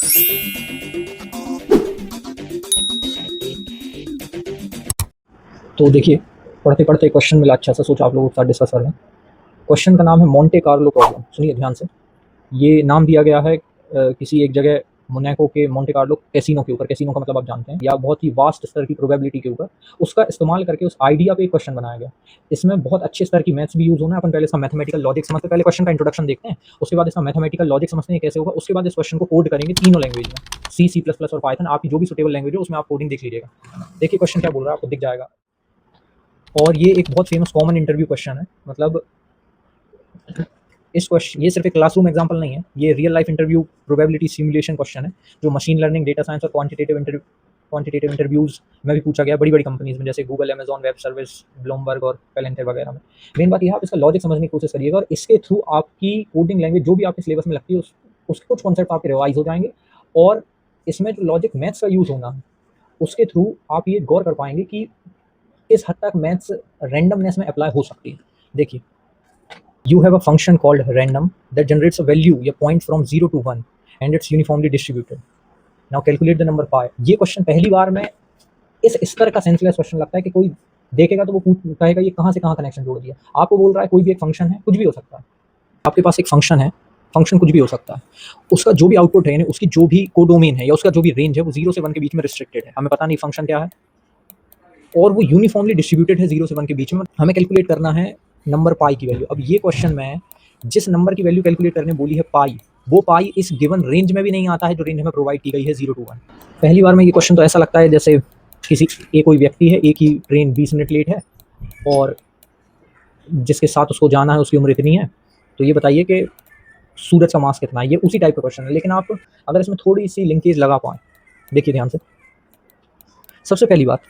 तो देखिए, पढ़ते पढ़ते एक क्वेश्चन मिला अच्छा सा, सोचा आप लोगों के साथ डिस्कस कर लें। क्वेश्चन का नाम है मोंटे कार्लो प्रॉब्लम। सुनिए ध्यान से। ये नाम दिया गया है किसी एक जगह मोनाको के मोंटे कार्लो कैसीनो के ऊपर। कैसीनो का मतलब आप जानते हैं, या बहुत ही वास्ट स्तर की प्रोबेबिलिटी के ऊपर उसका इस्तेमाल करके उस आइडिया पे एक क्वेश्चन बनाया गया। इसमें बहुत अच्छे स्तर की मैथ्स भी यूज होना है। अपन पहले इसका मैथमेटिकल लॉजिक समझते हैं, पहले क्वेश्चन का इंट्रोडक्शन देखते हैं, उसके बाद इसका मैथमेटिकल लॉजिक समझते हैं कैसे होगा, उसके बाद इस क्वेश्चन को कोड करेंगे तीनों लैंग्वेज में, सी, सी प्लस प्लस और पाइथन। आपकी जो भी सुटेबल लैंग्वेज हो उसमें आप कोडिंग देख लीजिएगा। देखिए क्वेश्चन क्या बोल रहा है, आपको दिख जाएगा। और ये एक बहुत फेमस कॉमन इंटरव्यू क्वेश्चन है। मतलब इस क्वेश्चन, ये सिर्फ एक क्लासरूम एग्जांपल नहीं है, ये real life interview probability simulation question है, जो मशीन लर्निंग, डेटा साइंस और क्वांटिटेटिव इंटरव्यूज में भी पूछा गया बड़ी बड़ी कंपनीज में, जैसे Google, Amazon web service, Bloomberg और पेलेंटर वगैरह में। मेन बात यह है, आप इसका लॉजिक समझने की कोशिश करिएगा, और इसके थ्रू आपकी कोडिंग लैंग्वेज जो भी आपके सिलेबस में लगती है उसके कुछ कॉन्सेप्ट आपके रिवाइज हो जाएंगे। और इसमें जो लॉजिक मैथ्स का यूज होना है, उसके थ्रू आप ये गौर कर पाएंगे कि किस हद तक मैथ्स रैंडमनेस में अप्लाई हो सकती है। देखिए, you have a function called random that generates a value या point from 0 to 1 and it's uniformly distributed. Now calculate the number pi. ये क्वेश्चन पहली बार में इस स्तर का सेंसलेस क्वेश्चन लगता है कि कोई देखेगा तो वो कहेगा ये कहाँ से कहाँ कनेक्शन जोड़ दिया। आपको बोल रहा है कोई भी एक फंक्शन है, कुछ भी हो सकता है। आपके पास एक फंक्शन है, फंक्शन कुछ भी हो सकता है, उसका जो भी आउटपुट है, यानी उसकी जो भी कोडोमेन है या उसका जो भी रेंज है, वो 0 से 1 के बीच में रिस्ट्रिक्टेड है। हमें पता नहीं फंक्शन क्या है, और वो यूनिफॉर्मली डिस्ट्रीब्यूटेड है 0 से 1 के बीच में। हमें कैलकुलेट करना है नंबर पाई की वैल्यू। अब ये क्वेश्चन में जिस नंबर की वैल्यू कैलकुलेट करने बोली है पाई, वो पाई इस गिवन रेंज में भी नहीं आता है जो रेंज हमें प्रोवाइड की गई है 0 to 1। पहली बार में ये क्वेश्चन तो ऐसा लगता है जैसे किसी कोई व्यक्ति है, एक ही ट्रेन 20 मिनट लेट है, और जिसके साथ उसको जाना है उसकी उम्र इतनी है, तो ये बताइए कि सूरज का मास कितना है। ये उसी टाइप का क्वेश्चन है, लेकिन आप अगर इसमें थोड़ी सी लिंकेज लगा पाएँ। देखिए ध्यान से। सबसे पहली बात,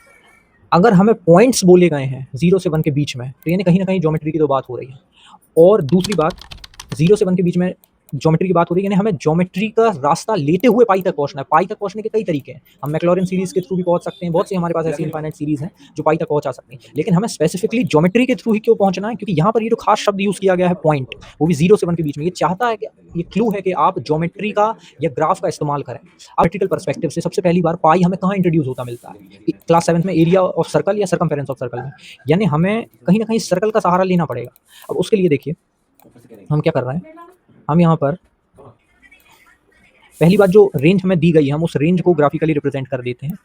अगर हमें पॉइंट्स बोले गए हैं 0 से 1 के बीच में, तो यानी कहीं ना कहीं ज्योमेट्री की तो बात हो रही है। और दूसरी बात, 0 से 1 के बीच में ज्योमेट्री की बात हो रही है, यानी हमें ज्योमेट्री का रास्ता लेते हुए पाई तक पहुंचना है। पाई तक पहुंचने के कई तरीके हैं, हम मैक्लॉरिन सीरीज के थ्रू भी पहुंच सकते हैं, बहुत सी हमारे पास ऐसी इनफाइनाइट सीरीज हैं जो पाई तक पहुंचा सकती हैं, लेकिन हमें स्पेसिफिकली ज्योमेट्री के थ्रू ही क्यों पहुंचना है, क्योंकि यहाँ पर ये जो खास शब्द यूज किया गया है पॉइंट, वो भी 0 से 1 के बीच में, ये चाहता है कि ये क्लू है कि आप ज्योमेट्री का या ग्राफ का इस्तेमाल करें। आर्टिकल परस्पेक्टिव से सबसे पहली बार पाई हमें कहाँ इंट्रोड्यूस होता मिलता है, क्लास 7 में एरिया ऑफ सर्कल या सर्कमफेरेंस ऑफ सर्कल में, यानी हमें कहीं ना कहीं सर्कल का सहारा लेना पड़ेगा। अब उसके लिए देखिए हम क्या कर रहे हैं, हम यहाँ पर पहली बात, जो रेंज हमें दी गई है, हम उस रेंज को ग्राफिकली रिप्रेजेंट कर देते हैं।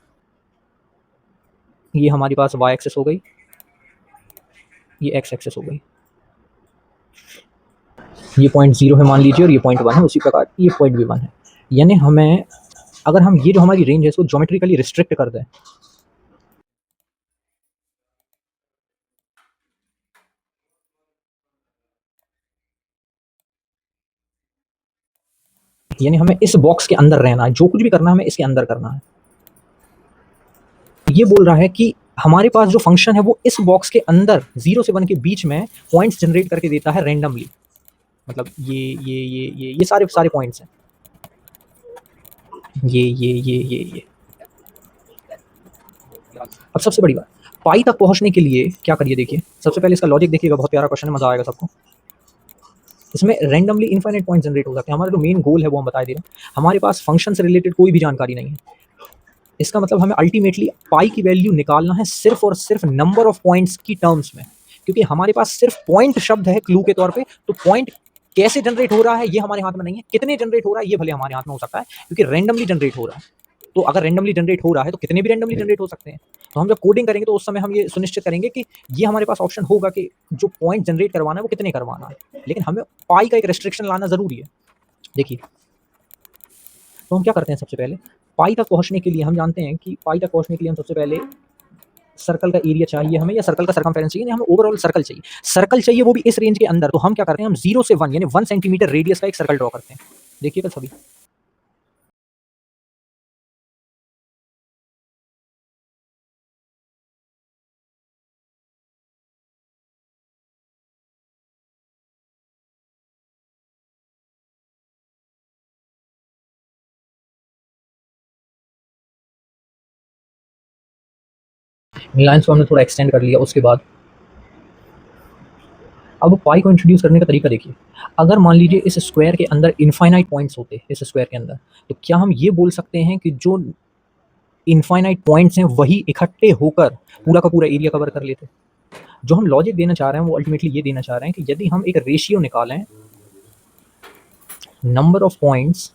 ये हमारे पास वाई एक्सेस हो गई, ये एक्स एक्सेस हो गई, ये पॉइंट 0 है मान लीजिए, और ये पॉइंट 1 है, उसी प्रकार ये पॉइंट भी 1 है। यानी हमें, अगर हम ये जो हमारी रेंज है इसको ज्योमेट्रिकली रिस्ट्रिक्ट कर दें, यानी हमें इस बॉक्स के अंदर रहना है, जो कुछ भी करना है हमें इसके अंदर करना है। ये बोल रहा है कि हमारे पास जो फंक्शन है वो इस बॉक्स के अंदर 0 से 1 के बीच में पॉइंट्स जनरेट करके देता है रैंडमली। मतलब ये सारे सारे पॉइंट्स हैं, ये। अब सबसे बड़ी बात, पाई तक पहुंचने के लिए क्या करिए, देखिए सबसे पहले इसका लॉजिक देखिएगा, बहुत प्यारा क्वेश्चन है, मजा आएगा सबको। इसमें रैंडमली इनफाइनाइट पॉइंट जनरेट हो सकते हैं। हमारा जो मेन गोल है वो हम बता दे रहे हैं, हमारे पास फंक्शन से रिलेटेड कोई भी जानकारी नहीं है। इसका मतलब हमें अल्टीमेटली पाई की वैल्यू निकालना है सिर्फ और सिर्फ नंबर ऑफ पॉइंट्स की टर्म्स में, क्योंकि हमारे पास सिर्फ पॉइंट शब्द है क्लू के तौर पे। तो पॉइंट कैसे जनरेट हो रहा है ये हमारे हाथ में नहीं है, कितने जनरेट हो रहा है ये भले हमारे हाथ में हो सकता है, क्योंकि रैंडमली जनरेट हो रहा है। तो अगर रैंडमली जनरेट हो रहा है तो कितने भी रैंडमली जनरेट हो सकते हैं। तो हम जब कोडिंग करेंगे तो उस समय हम ये सुनिश्चित करेंगे कि ये हमारे पास ऑप्शन होगा कि जो पॉइंट जनरेट करवाना है वो कितने करवाना है, लेकिन हमें पाई का एक रेस्ट्रिक्शन लाना जरूरी है। देखिए, तो हम क्या करते हैं, सबसे पहले पाई तक पहुंचने के लिए हम जानते हैं कि पाई तक पहुंचने के लिए हम सबसे पहले सर्कल का एरिया चाहिए हमें, या सर्कल का सर्कमफेरेंस चाहिए, हमें ओवरऑल सर्कल चाहिए। सर्कल चाहिए वो भी इस रेंज के अंदर। तो हम क्या करते हैं, हम 0 से 1 यानी 1 सेंटीमीटर रेडियस का एक सर्कल ड्रॉ करते हैं। देखिएगा सभी, लाइन्स को हमने थोड़ा एक्सटेंड कर लिया। उसके बाद अब पाई को इंट्रोड्यूस करने का तरीका देखिए। अगर मान लीजिए इस स्क्वायर के अंदर इनफाइनाइट पॉइंट्स होते इस स्क्वायर के अंदर, तो क्या हम ये बोल सकते हैं कि जो इनफाइनाइट पॉइंट्स हैं वही इकट्ठे होकर पूरा का पूरा एरिया कवर कर लेते? जो हम लॉजिक देना चाह रहे हैं वो अल्टीमेटली ये देना चाह रहे हैं कि यदि हम एक रेशियो निकालें नंबर ऑफ पॉइंट्स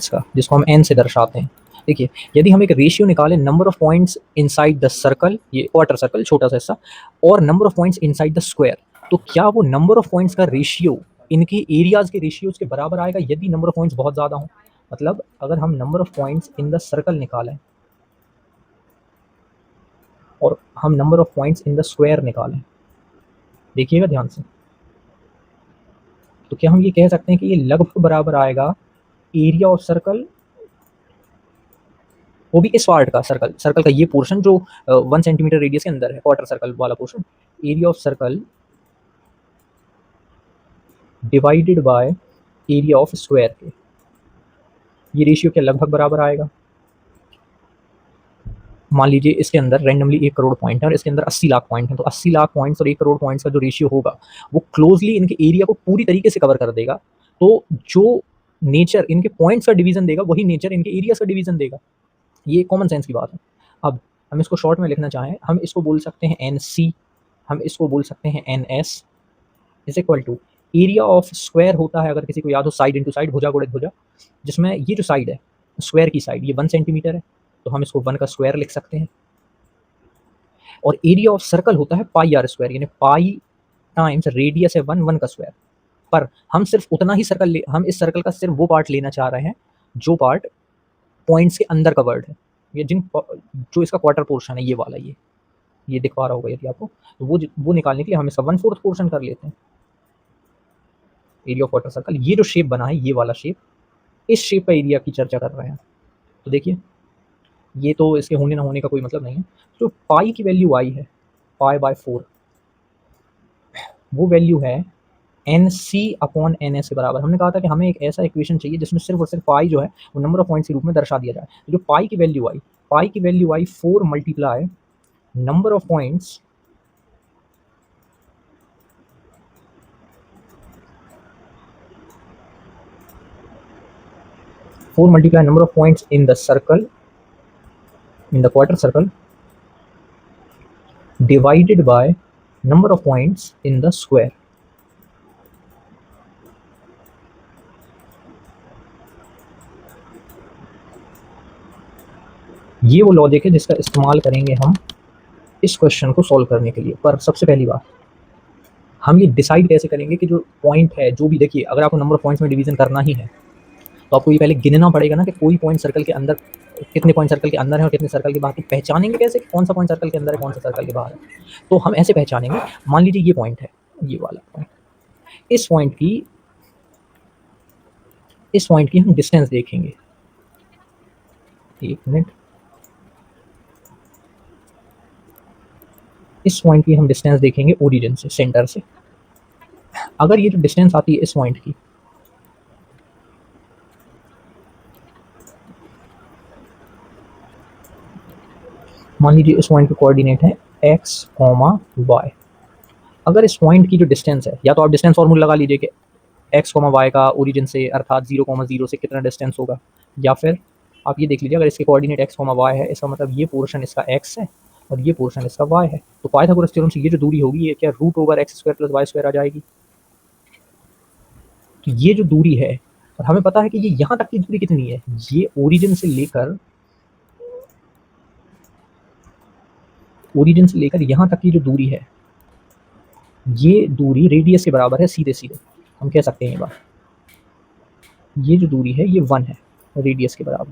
का, जिसको हम n से दर्शाते हैं। देखिए, यदि हम एक रेशियो निकालें number of points inside the circle, ये क्वार्टर सर्कल छोटा सा हिस्सा, और number of points inside the square, तो क्या वो नंबर ऑफ पॉइंट्स का रेशियो इनके एरियाज के रेशियोज के बराबर आएगा यदि नंबर ऑफ पॉइंट्स बहुत ज़्यादा हो? मतलब अगर हम number of points in the circle निकालें और हम number of points in the square निकालें, देखिएगा ध्यान से, तो क्या हम ये कह सकते हैं कि ये लगभग बराबर आएगा एरिया ऑफ सर्कल, वो भी इस पार्ट का, सर्कल का ये पोर्शन जो 1 सेंटीमीटर रेडियस के अंदर है, क्वार्टर सर्कल वाला portion, area of circle divided by area of square के, ये रेशियो क्या लगभग बराबर आएगा? मान लीजिए इसके अंदर रैंडमली 1 करोड़ पॉइंट है और इसके अंदर 80 लाख पॉइंट हैं, तो 80 लाख पॉइंट्स और 1 करोड़ पॉइंट्स का जो रेशियो होगा वो क्लोजली इनके एरिया को पूरी तरीके से कवर कर देगा। तो जो नेचर इनके पॉइंट्स का डिवीजन देगा वही नेचर इनके एरियाज का डिवीजन देगा। ये कॉमन सेंस की बात है। अब हम इसको शॉर्ट में लिखना चाहें, हम इसको बोल सकते हैं NC, हम इसको बोल सकते हैं NS is equal to area of square होता है, अगर किसी को याद हो, साइड इंटू साइड, भुजा गुणित भुजा, जिसमें ये जो साइड है स्क्वायर की साइड, ये 1 सेंटीमीटर है, तो हम इसको 1 का स्क्वायर लिख सकते हैं। और एरिया ऑफ सर्कल होता है पाई आर स्क्वायर, यानी पाई टाइम्स रेडियस है 1 का स्क्वायर। पर हम सिर्फ उतना ही सर्कल हम इस सर्कल का सिर्फ वो पार्ट लेना चाह रहे हैं जो पार्ट पॉइंट्स के अंदर कवर्ड है, ये जो इसका क्वार्टर पोर्शन है, ये वाला, ये दिख पा रहा होगा यदि आपको, तो वो निकालने के लिए हम इसका 1/4 पोर्शन कर लेते हैं एरिया ऑफ क्वार्टर सर्कल। ये जो शेप बना है, ये वाला शेप, इस शेप का एरिया की चर्चा कर रहे हैं। तो देखिए, ये तो इसके होने ना होने का कोई मतलब नहीं है। तो पाई की वैल्यू आई है पाई/4, वो वैल्यू है NC/NS के बराबर। हमने कहा था कि हमें एक ऐसा इक्वेशन चाहिए जिसमें सिर्फ और सिर्फ पाई जो है वो नंबर ऑफ पॉइंट्स के रूप में दर्शा दिया जाए। तो जो पाई की value I 4 multiply number of points in the circle, in the quarter circle, divided by number of points in the square। ये वो लॉजिक है जिसका इस्तेमाल करेंगे हम इस क्वेश्चन को सॉल्व करने के लिए। पर सबसे पहली बात, हम ये डिसाइड कैसे करेंगे कि जो पॉइंट है, जो भी, देखिए, अगर आपको नंबर ऑफ पॉइंट्स में डिवीजन करना ही है तो आपको ये पहले गिनना पड़ेगा ना कि कोई पॉइंट सर्कल के अंदर, कितने पॉइंट सर्कल के अंदर है और कितने सर्कल के बाहर। तो पहचानेंगे कैसे कि कौन सा पॉइंट सर्कल के अंदर है, कौन सा सर्कल के बाहर है? तो हम ऐसे पहचानेंगे, मान लीजिए ये पॉइंट है, ये वाला पॉइंट, इस पॉइंट की हम डिस्टेंस देखेंगे। एक मिनट, इस पॉइंट की हम डिस्टेंस देखेंगे ओरिजिन से, सेंटर से। अगर ये जो डिस्टेंस आती है इस पॉइंट की, मान लीजिए इस पॉइंट के कोऑर्डिनेट है x, y। अगर इस पॉइंट की जो डिस्टेंस है, या तो आप डिस्टेंस फॉर्मूला लगा लीजिए कि x, y का ओरिजिन से, अर्थात 0,0 से कितना डिस्टेंस होगा, या फिर आप ये देख लीजिए, अगर इसके कोऑर्डिनेट x, y है, इसका मतलब ये पोर्शन इसका x है और ये पोर्शन इसका y है। तो पाइथागोरस थ्योरम से ये जो दूरी होगी, ये क्या √x² + y² आ जाएगी। तो ये जो दूरी है, और हमें पता है कि ये यहाँ तक की दूरी कितनी है, ये ओरिजिन से लेकर यहाँ तक की जो दूरी है, ये दूरी रेडियस के बराबर है, सीधे सीधे हम कह सकते हैं ये बात। ये जो दूरी है ये 1 है, रेडियस के बराबर।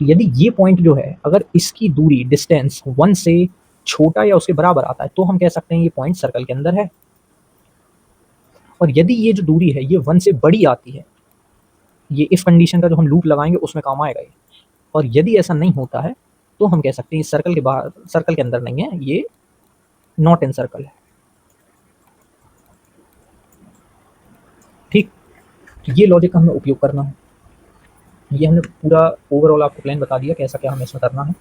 तो यदि ये पॉइंट जो है, अगर इसकी दूरी, डिस्टेंस 1 से छोटा या उसके बराबर आता है, तो हम कह सकते हैं ये पॉइंट सर्कल के अंदर है। और यदि ये जो दूरी है ये 1 से बड़ी आती है, ये इफ कंडीशन का जो हम लूप लगाएंगे उसमें काम आएगा ये। और यदि ऐसा नहीं होता है तो हम कह सकते हैं इस सर्कल के बाहर, सर्कल के अंदर नहीं है, ये नॉट इन सर्कल है। ठीक, तो ये लॉजिक का हमें उपयोग करना है। ये हमने पूरा ओवरऑल आपको प्लान बता दिया कैसा क्या हमें इसमें करना है।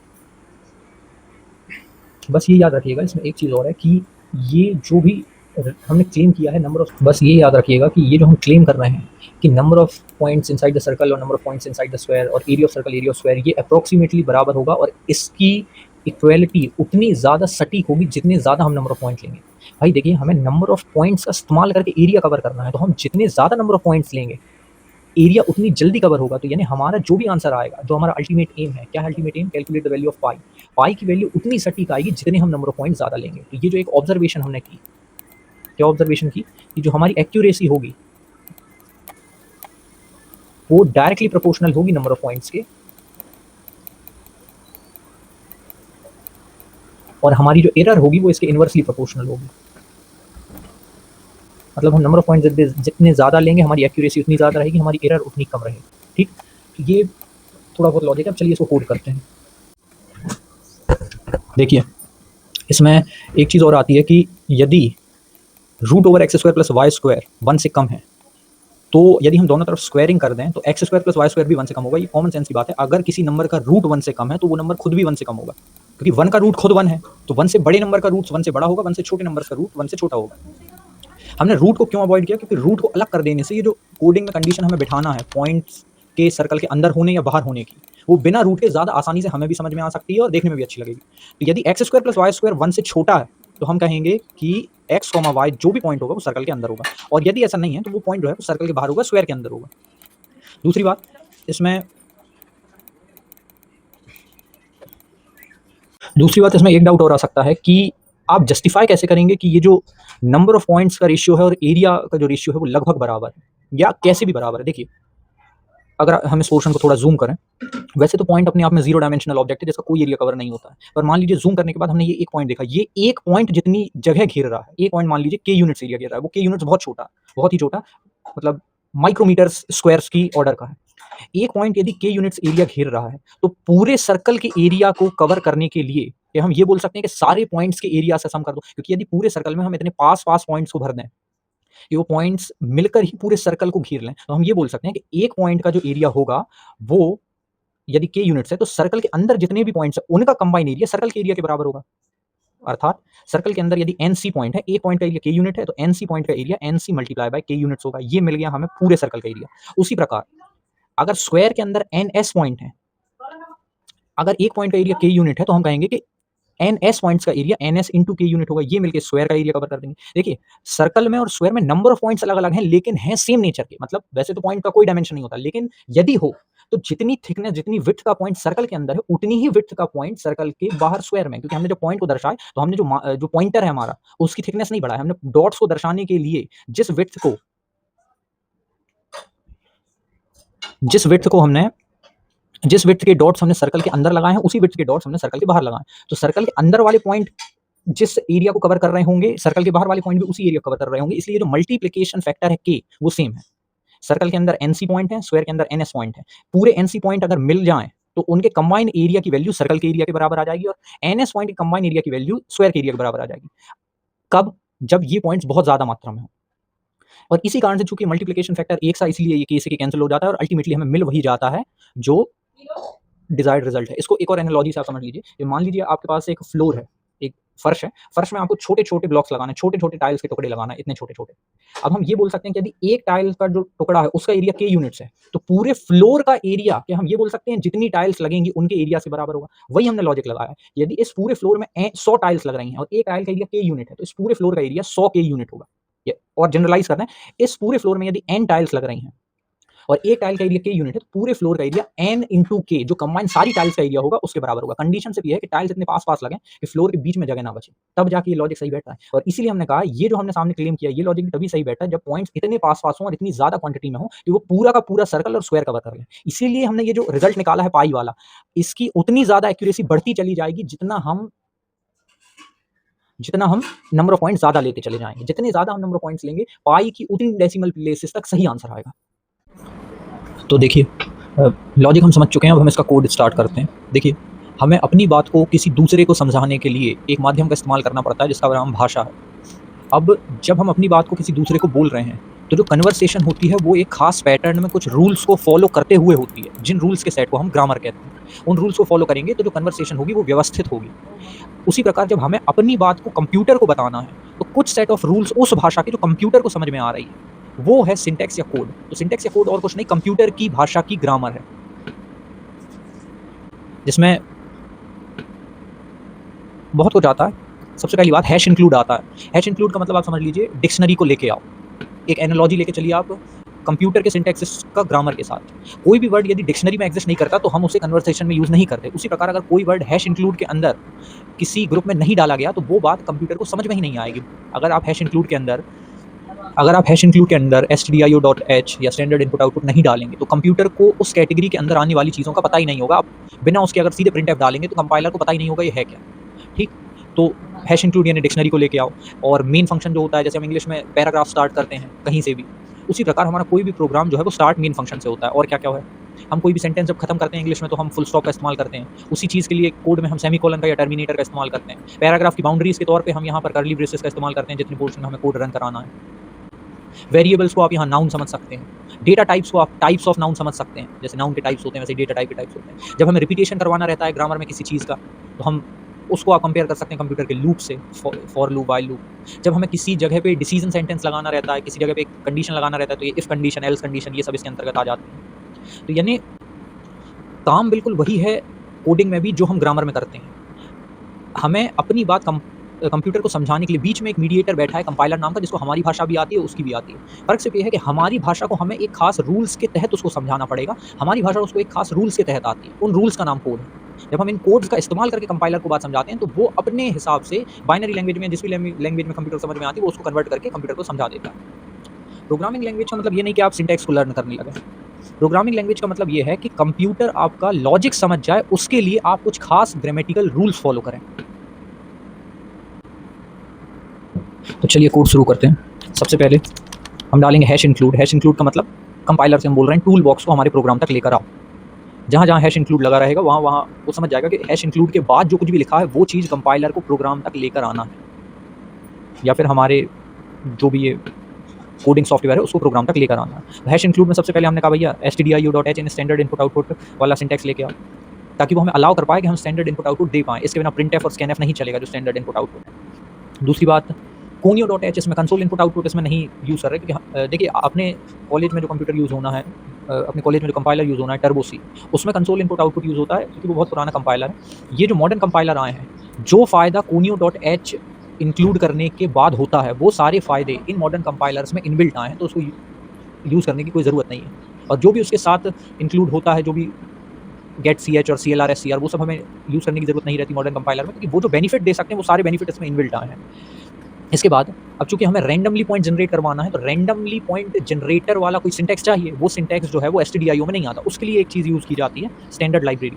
बस ये याद रखिएगा इसमें एक चीज़ और है कि ये जो भी हमने क्लेम किया है नंबर ऑफ, बस ये याद रखिएगा कि ये जो हम क्लेम कर रहे हैं कि number of points inside the circle और number of points inside the square और area of circle area of square ये अप्रॉक्सीमेटली बराबर होगा और इसकी इक्वलिटी उतनी ज़्यादा सटीक होगी जितने ज़्यादा हम नंबर ऑफ पॉइंट लेंगे। भाई देखिए हमें नंबर ऑफ पॉइंट्स का इस्तेमाल करके एरिया कवर करना है, तो हम जितने ज़्यादा नंबर ऑफ पॉइंट्स लेंगे एरिया उतनी जल्दी कवर होगा। तो यानी हमारा जो भी आंसर आएगा, जो हमारा अल्टीमेट एम है, क्या है ultimate aim? Calculate the value of pi. Pi की वैल्यू उतनी सटीक आएगी जितने हम नंबर ऑफ पॉइंट ज़्यादा लेंगे। तो ये जो एक ऑब्जर्वेशन हमने की, क्या ऑब्जर्वेशन की कि जो हमारी एक्यूरेसी होगी वो डायरेक्टली प्रोपोर्शनल होगी नंबर ऑफ पॉइंट्स के, और हमारी जो एरर होगी वो इसके इनवर्सली प्रोपोर्शनल होगी। मतलब हम नंबर ऑफ पॉइंट जितने ज़्यादा लेंगे हमारी एक्यूरेसी उतनी ज़्यादा रहेगी, हमारी एरर उतनी कम रहेगी। ठीक, तो ये थोड़ा बहुत लॉजिक है। अब चलिए इसको कोड करते हैं। देखिए इसमें एक चीज़ और आती है कि यदि root over X square plus Y square 1 से कम है, तो यदि हम दोनों तरफ स्क्वायरिंग कर दें तो X square plus Y square भी 1 से कम होगा। ये कॉमन सेंस की बात है। अगर किसी नंबर का रूट 1 से कम है तो वो नंबर खुद भी 1 से कम होगा, क्योंकि 1 का रूट खुद 1 है, तो 1 से बड़े नंबर का रूट 1 से बड़ा होगा, 1 से छोटे नंबर का रूट 1 से छोटा होगा। हमने रूट को क्यों अवॉइड किया? क्योंकि रूट को अलग कर देने से ये जो कोडिंग में कंडीशन हमें बिठाना है पॉइंट्स के सर्कल के अंदर होने या बाहर होने की, वो बिना रूट के ज़्यादा आसानी से हमें भी समझ में आ सकती है और देखने में भी अच्छी लगेगी। तो यदि x square plus Y square 1 से छोटा है तो हम कहेंगे कि एक्स कॉमा वाई जो भी पॉइंट होगा वो सर्कल के अंदर होगा, और यदि ऐसा नहीं है तो वो पॉइंट जो है वो सर्कल के बाहर होगा, स्क्वायर के अंदर होगा। दूसरी बात इसमें एक डाउट और आ सकता है कि आप जस्टिफाई कैसे करेंगे कि ये जो नंबर ऑफ पॉइंट्स का रेशियो है और एरिया का जो रेशियो है वो लगभग बराबर है या कैसे भी बराबर है। देखिए अगर हम इस पोर्शन को थोड़ा जूम करें, वैसे तो पॉइंट अपने आप में 0 डायमेंशनल ऑब्जेक्ट है जिसका कोई एरिया कवर नहीं होता है, पर मान लीजिए जूम करने के बाद हमने ये एक पॉइंट देखा, ये एक पॉइंट जितनी जगह घेर रहा है, एक पॉइंट मान लीजिए के यूनिट्स एरिया घेर रहा है, वो के यूनिट्स बहुत छोटा, बहुत ही छोटा, मतलब माइक्रोमीटर्स स्क्वायर्स की ऑर्डर का है। एक पॉइंट यदि के यूनिट्स एरिया घेर रहा है तो पूरे सर्कल के एरिया को कवर करने के लिए कि हम ये बोल सकते हैं कि सारे पॉइंट्स के एरिया से सम कर दो, क्योंकि यदि पूरे सर्कल में हम इतने पास पास पॉइंट्स को भर दें कि वो पॉइंट्स मिलकर ही पूरे सर्कल को घेर लें, तो हम ये बोल सकते हैं कि एक पॉइंट का जो एरिया होगा वो यदि के यूनिट्स है तो सर्कल के अंदर जितने भी पॉइंट्स हैं उनका कंबाइन एरिया सर्कल के एरिया के बराबर होगा। अर्थात सर्कल के अंदर यदि एनसी पॉइंट है, एक पॉइंट का एरिया के यूनिट है, तो एनसी पॉइंट का एरिया एनसी मल्टीप्लाई बाय के यूनिट्स होगा। ये मिल गया हमें पूरे सर्कल का एरिया। उसी प्रकार अगर स्क्वायर के अंदर एन एस पॉइंट है, अगर एक पॉइंट का एरिया के यूनिट है तो हम कहेंगे कि एन एस पॉइंट्स का एरिया एन एस इंटू के यूनिट होगा। ये मिलकर स्क्वायर का एरिया कवर कर देंगे। देखिए सर्कल में और स्क्वायर में नंबर ऑफ पॉइंट्स अलग अलग हैं लेकिन हैं सेम नेचर के, मतलब वैसे तो पॉइंट का कोई डायमेंशन नहीं होता, लेकिन यदि हो तो जितनी थिकनेस, जितनी विड्थ का पॉइंट सर्कल के अंदर है उतनी ही विड्थ का पॉइंट सर्कल के बाहर स्क्वायर में, क्योंकि हमने जो पॉइंट को दर्शाया तो हमने जो पॉइंटर है हमारा उसकी थिकनेस नहीं बढ़ाया, हमने डॉट्स को दर्शाने के लिए जिस विड्थ के डॉट्स हमने सर्कल के अंदर लगाए हैं उसी विड्थ के डॉट्स हमने सर्कल के बाहर लगाए। तो सर्कल के अंदर वाले पॉइंट जिस एरिया को कवर कर रहे होंगे सर्कल के बाहर वाले पॉइंट भी उसी एरिया को कवर कर रहे होंगे, इसलिए जो मल्टीप्लिकेशन फैक्टर है के वो सेम है। सर्कल के अंदर एनसी पॉइंट है, स्क्वायर के अंदर एनएस पॉइंट है। पूरे एनसी पॉइंट अगर मिल जाएं तो उनके कंबाइन एरिया की वैल्यू सर्कल के एरिया के बराबर आ जाएगी और एनएस पॉइंट की कंबाइन एरिया की वैल्यू स्क्वायर के एरिया के बराबर आ जाएगी। कब? जब ये पॉइंट्स बहुत ज्यादा मात्रा में हो। और इसी कारण से चूंकि मल्टीप्लिकेशन फैक्टर एक सा, इसलिए ये के कैंसिल हो जाता है और अल्टीमेटली हमें मिल वही जाता है जो डिजायर्ड रिजल्ट है। इसको एक और एनालॉजी से आप समझ लीजिए। मान लीजिए आपके पास एक फ्लोर है, एक फर्श है, फर्श में आपको छोटे छोटे ब्लॉक्स लगाना है, छोटे छोटे टाइल्स के टुकड़े लगाना है, इतने छोटे छोटे। अब हम ये बोल सकते हैं कि यदि एक टाइल्स का जो टुकड़ा है उसका एरिया के यूनिट्स है तो पूरे फ्लोर का एरिया कि हम ये बोल सकते हैं जितनी टाइल्स लगेंगी उनके एरिया से बराबर होगा। वही हमने लॉजिक लगाया है। यदि इस पूरे फ्लोर में 100 टाइल्स लग रही हैं और एक टाइल का एरिया के यूनिट है तो इस पूरे फ्लोर का एरिया 100 के यूनिट होगा। और जनरलाइज करते हैं, इस पूरे फ्लोर में यदि n टाइल्स लग रही हैं और एक टाइल का एरिया के यूनिट है तो पूरे फ्लोर का एरिया n इंटू के जो कंबाइन सारी टाइल्स का एरिया होगा उसके बराबर होगा। कंडीशन सिर्फ ये है कि टाइल्स इतने पास पास लगे कि फ्लोर के बीच में जगह ना बचे, तब जाके ये लॉजिक सही बैठता है। और इसीलिए हमने कहा ये जो हमने सामने क्लेम किया ये लॉजिक भी तभी सही बैठता है जब पॉइंट्स इतने पास पास हों और इतनी ज्यादा क्वांटिटी में हो कि वो पूरा का पूरा सर्कल और स्क्वायर कवर कर ले। इसीलिए हमने ये जो रिजल्ट निकाला है पाई वाला, इसकी उतनी ज्यादा एक्यूरेसी बढ़ती चली जाएगी जितना हम नंबर ऑफ पॉइंट ज्यादा लेते चले जाएंगे। जितने ज्यादा हम नंबर ऑफ पॉइंट्स लेंगे पाई की उतनी डेसिमल प्लेसेस तक सही आंसर आएगा। तो देखिए लॉजिक हम समझ चुके हैं, अब हम इसका कोड स्टार्ट करते हैं। देखिए हमें अपनी बात को किसी दूसरे को समझाने के लिए एक माध्यम का इस्तेमाल करना पड़ता है जिसका नाम भाषा है। अब जब हम अपनी बात को किसी दूसरे को बोल रहे हैं तो जो कन्वर्सेशन होती है वो एक खास पैटर्न में कुछ रूल्स को फॉलो करते हुए होती है, जिन रूल्स के सेट को हम ग्रामर कहते हैं। उन रूल्स को फॉलो करेंगे तो जो कन्वर्सेशन होगी वो व्यवस्थित होगी। उसी प्रकार जब हमें अपनी बात को कंप्यूटर को बताना है तो कुछ सेट ऑफ रूल्स उस भाषा के जो कंप्यूटर को समझ में आ रही है वो है सिंटैक्स या कोड। तो सिंटैक्स या कोड और कुछ नहीं, कंप्यूटर की भाषा की ग्रामर है, जिसमें बहुत कुछ आता है। सबसे पहली बात हैश इंक्लूड आता है। हैश इंक्लूड का मतलब आप समझ लीजिए डिक्शनरी को लेके आओ। एक एनालॉजी लेके चलिए आप कंप्यूटर के सिंटैक्स का ग्रामर के साथ। कोई भी वर्ड यदि डिक्शनरी में एग्जिस्ट नहीं करता तो हम उसे कन्वर्सेशन में यूज़ नहीं करते। उसी प्रकार अगर कोई वर्ड हैश इंक्लूड के अंदर किसी ग्रुप में नहीं डाला गया तो वो बात कंप्यूटर को समझ में ही नहीं आएगी। अगर आप हैश इंक्लूड के अंदर stdio.h या स्टैंडर्ड इनपुट आउटपुट नहीं डालेंगे तो कंप्यूटर को उस कैटेगरी के अंदर आने वाली चीज़ों का पता ही नहीं होगा। आप बिना उसके अगर सीधे प्रिंट एफ डालेंगे तो कंपाइलर को पता ही नहीं होगा ये है क्या। ठीक, तो हैश इंक्लूड यानी डिक्शनरी को लेके आओ। और मेन फंक्शन जो होता है, जैसे हम इंग्लिश में पैराग्राफ स्टार्ट करते हैं कहीं से भी, उसी प्रकार हमारा कोई भी प्रोग्राम जो है वो स्टार्ट मेन फंक्शन से होता है। और क्या क्या है, हम कोई भी सेंटेंस जब खत्म करते हैं इंग्लिश में तो हम फुल स्टॉप का इस्तेमाल करते हैं। उसी चीज़ के लिए कोड में हम सेमीकोलन का या टर्मिनेटर का इस्तेमाल करते हैं। पैराग्राफ की बाउंड्रीज के तौर पे हम यहाँ पर कर्ली ब्रेसेस का इस्तेमाल करते हैं जितने पोर्शन में हमें कोड रन कराना है। वेरिएबल्स को आप यहाँ नाउन समझ सकते हैं। डेटा टाइप्स को आप टाइप्स ऑफ नाउन समझ सकते हैं, जैसे नाउन के टाइप्स होते हैं वैसे डेटा टाइप के टाइप्स होते हैं। जब हमें रिपीटेशन करवाना रहता है ग्रामर में किसी चीज़ का तो हम उसको आप कंपेयर कर सकते हैं कंप्यूटर के लूप से, फॉर लूप, वाइल लूप। जब हमें किसी जगह पे डिसीजन सेंटेंस लगाना रहता है, किसी जगह पे कंडीशन लगाना रहता है तो ये इफ कंडीशन, एल्स कंडीशन, ये सब इसके अंतर्गत आ जाते हैं। तो यानी काम बिल्कुल वही है कोडिंग में भी जो हम ग्रामर में करते हैं। हमें अपनी बात कंप्यूटर को समझाने के लिए बीच में एक मीडिएटर बैठा है कंपाइलर नाम का, जिसको हमारी भाषा भी आती है उसकी भी आती है। फ़र्क सिर्फ ये है कि हमारी भाषा को हमें एक खास रूल्स के तहत उसको समझाना पड़ेगा, हमारी भाषा उसको एक खास रूल्स के तहत आती है। उन रूल्स का नाम कोड है। जब हम इन कोड्स का इस्तेमाल करके कंपाइलर को बात समझाते हैं तो वो अपने हिसाब से बाइनरी लैंग्वेज में, जिस भी लैंग्वेज में कंप्यूटर समझ में आती है वो उसको कन्वर्ट करके कंप्यूटर को समझा देता है। प्रोग्रामिंग लैंग्वेज का मतलब ये नहीं कि आप सिंटैक्स को लर्न करने लगे। प्रोग्रामिंग लैंग्वेज का मतलब ये है कि कंप्यूटर आपका लॉजिक समझ जाए, उसके लिए आप कुछ खास ग्रामेटिकल रूल्स फॉलो करें। तो चलिए कोड शुरू करते हैं। सबसे पहले हम डालेंगे हैश इंक्लूड। हैश इंक्लूड का मतलब कंपाइलर से हम बोल रहे हैं टूल बॉक्स को हमारे प्रोग्राम तक लेकर आओ। जहाँ जहाँ हैश इंक्लूड लगा रहेगा वहाँ वहाँ वो समझ जाएगा कि हैश इंक्लूड के बाद जो कुछ भी लिखा है वो चीज़ कंपाइलर को प्रोग्राम तक लेकर आना है, या फिर हमारे जो भी ये कोडिंग सॉफ्टवेयर है उसको प्रोग्राम तक लेकर आना है। हैश इंक्लूड में सबसे पहले हमने कहा भैया stdio.h in standard input output वाला सिंटैक्स लेके आओ, ताकि वो हमें अलाउ कर पाए कि हम स्टैंडर्ड इनपुट आउटपुट दे पाएँ। इसके बिना प्रिंटएफ और स्कैनएफ नहीं चलेगा जो स्टैंडर्ड इनपुट आउटपुट है। दूसरी बात, conio.h इसमें कंसोल इनपुट आउटपुट इसमें नहीं यूज़ कर रहे, क्योंकि देखिए अपने कॉलेज में जो कंप्यूटर यूज़ होना है, अपने कॉलेज में जो कंपाइलर यूज़ होना है टर्बो सी, उसमें कंसोल इनपुट आउटपुट यूज़ होता है क्योंकि वो बहुत पुराना कंपाइलर है। ये जो मॉडर्न कंपाइलर आए हैं, जो फ़ायदा conio.h इंक्लूड करने के बाद होता है वो सारे फ़ायदे इन मॉडर्न कंपाइलर्स में इनबिल्ट आए हैं, तो उसको यूज़ करने की कोई ज़रूरत नहीं है। और जो भी उसके साथ इंक्लूड होता है, जो भी गेट ch और clr scr, वो सब हमें यूज़ करने की ज़रूरत नहीं रहती मॉडर्न कंपाइलर में, क्योंकि वो जो बेनिफिट दे सकते हैं वो सारे बेनिफिट इसमें इनबिल्ट आए हैं। इसके बाद अब चूंकि हमें रैंडमली पॉइंट जनरेट करवाना है तो रैंडमली पॉइंट जनरेटर वाला कोई सिंटैक्स चाहिए। वो सिंटैक्स जो है वो stdio में नहीं आता, उसके लिए एक चीज़ यूज़ की जाती है स्टैंडर्ड लाइब्रेरी।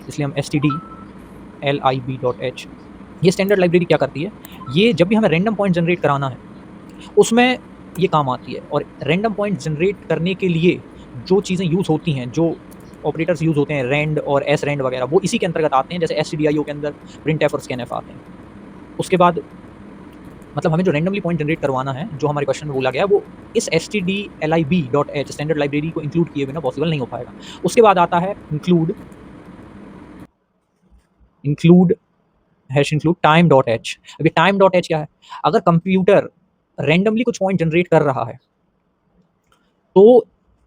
इसलिए हम stdlib.h, ये स्टैंडर्ड लाइब्रेरी क्या करती है, ये जब भी हमें रैंडम पॉइंट जनरेट कराना है उसमें ये काम आती है। और रैंडम पॉइंट जनरेट करने के लिए जो चीज़ें यूज़ होती हैं, जो ऑपरेटर्स यूज़ होते हैं, रैंड और एस रैंड वगैरह, वो इसी के अंतर्गत आते हैं। जैसे stdio के अंदर प्रिंटएफ और स्कैनएफ आते हैं। उसके बाद मतलब हमें जो रैंडमली पॉइंट जनरेट करवाना है, जो हमारे क्वेश्चन में बोला गया, वो इस stdlib.h स्टैंडर्ड लाइब्रेरी को इंक्लूड किए बिना पॉसिबल नहीं हो पाएगा। उसके बाद आता है इंक्लूड हैश इंक्लूड टाइम.h। अभी टाइम.h क्या है, अगर कंप्यूटर रैंडमली कुछ पॉइंट जनरेट कर रहा है तो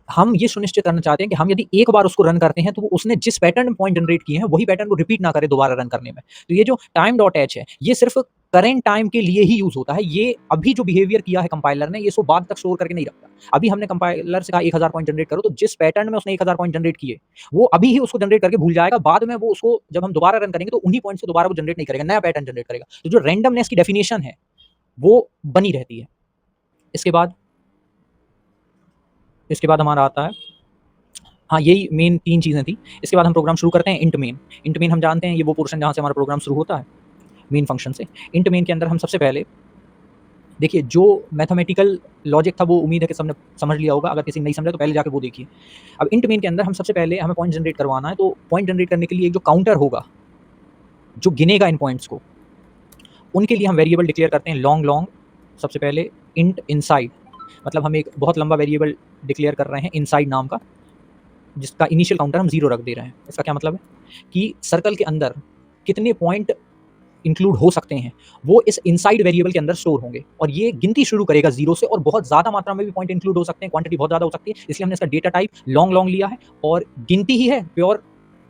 हम ये सुनिश्चित करना चाहते हैं कि हम यदि एक बार उसको रन करते हैं तो वो उसने जिस पैटर्न में पॉइंट जनरेट किए हैं वही पैटर्न को रिपीट ना करे दोबारा रन करने में। तो ये जो टाइम.h है ये सिर्फ करेंट टाइम के लिए ही यूज होता है। ये अभी जो बिहेवियर किया है कंपाइलर ने, ये इसको बाद तक स्टोर करके नहीं रखता। अभी हमने कंपाइलर से कहा 1000 पॉइंट जनरेट करो, तो जिस पैटर्न में उसने 1000 पॉइंट जनरेट किए वो अभी ही उसको जनरेट करके भूल जाएगा। बाद में वो उसको जब हम दोबारा रन करेंगे तो उन्हीं पॉइंट से दोबारा वो जनरेट नहीं करेगा, नया पैटर्न जनरेट करेगा। तो जो रैंडमनेस की डेफिनेशन है वो बनी रहती है। इसके बाद हमारा आता है, हाँ यही मेन 3 चीज़ें थी। इसके बाद हम प्रोग्राम शुरू करते हैं। इंट मेन हम जानते हैं ये वो पोर्शन जहाँ से हमारा प्रोग्राम शुरू होता है मेन फंक्शन से। इंट मेन के अंदर हम सबसे पहले देखिए जो मैथमेटिकल लॉजिक था वो उम्मीद है कि सबने समझ लिया होगा। अगर किसी नहीं समझा तो पहले जाके वो देखिए। अब इंट मेन के अंदर हम सबसे पहले हमें पॉइंट जनरेट करवाना है, तो पॉइंट जनरेट करने के लिए एक जो काउंटर होगा जो गिनेगा इन पॉइंट्स को, उनके लिए हम वेरिएबल डिक्लेयर करते हैं लॉन्ग। सबसे पहले इंट इनसाइड, मतलब हम एक बहुत लंबा वेरिएबल डिक्लेयर कर रहे हैं इनसाइड नाम का, जिसका इनिशियल काउंटर हम 0 रख दे रहे हैं। इसका क्या मतलब है कि सर्कल के अंदर कितने पॉइंट इंक्लूड हो सकते हैं वो इस इनसाइड वेरिएबल के अंदर स्टोर होंगे, और ये गिनती शुरू करेगा 0 से, और बहुत ज़्यादा मात्रा में भी पॉइंट इंक्लूड हो सकते हैं, क्वांटिटी बहुत ज़्यादा हो सकती है, इसलिए हमने इसका डेटा टाइप लॉन्ग लॉन्ग लिया है, और गिनती ही है, प्योर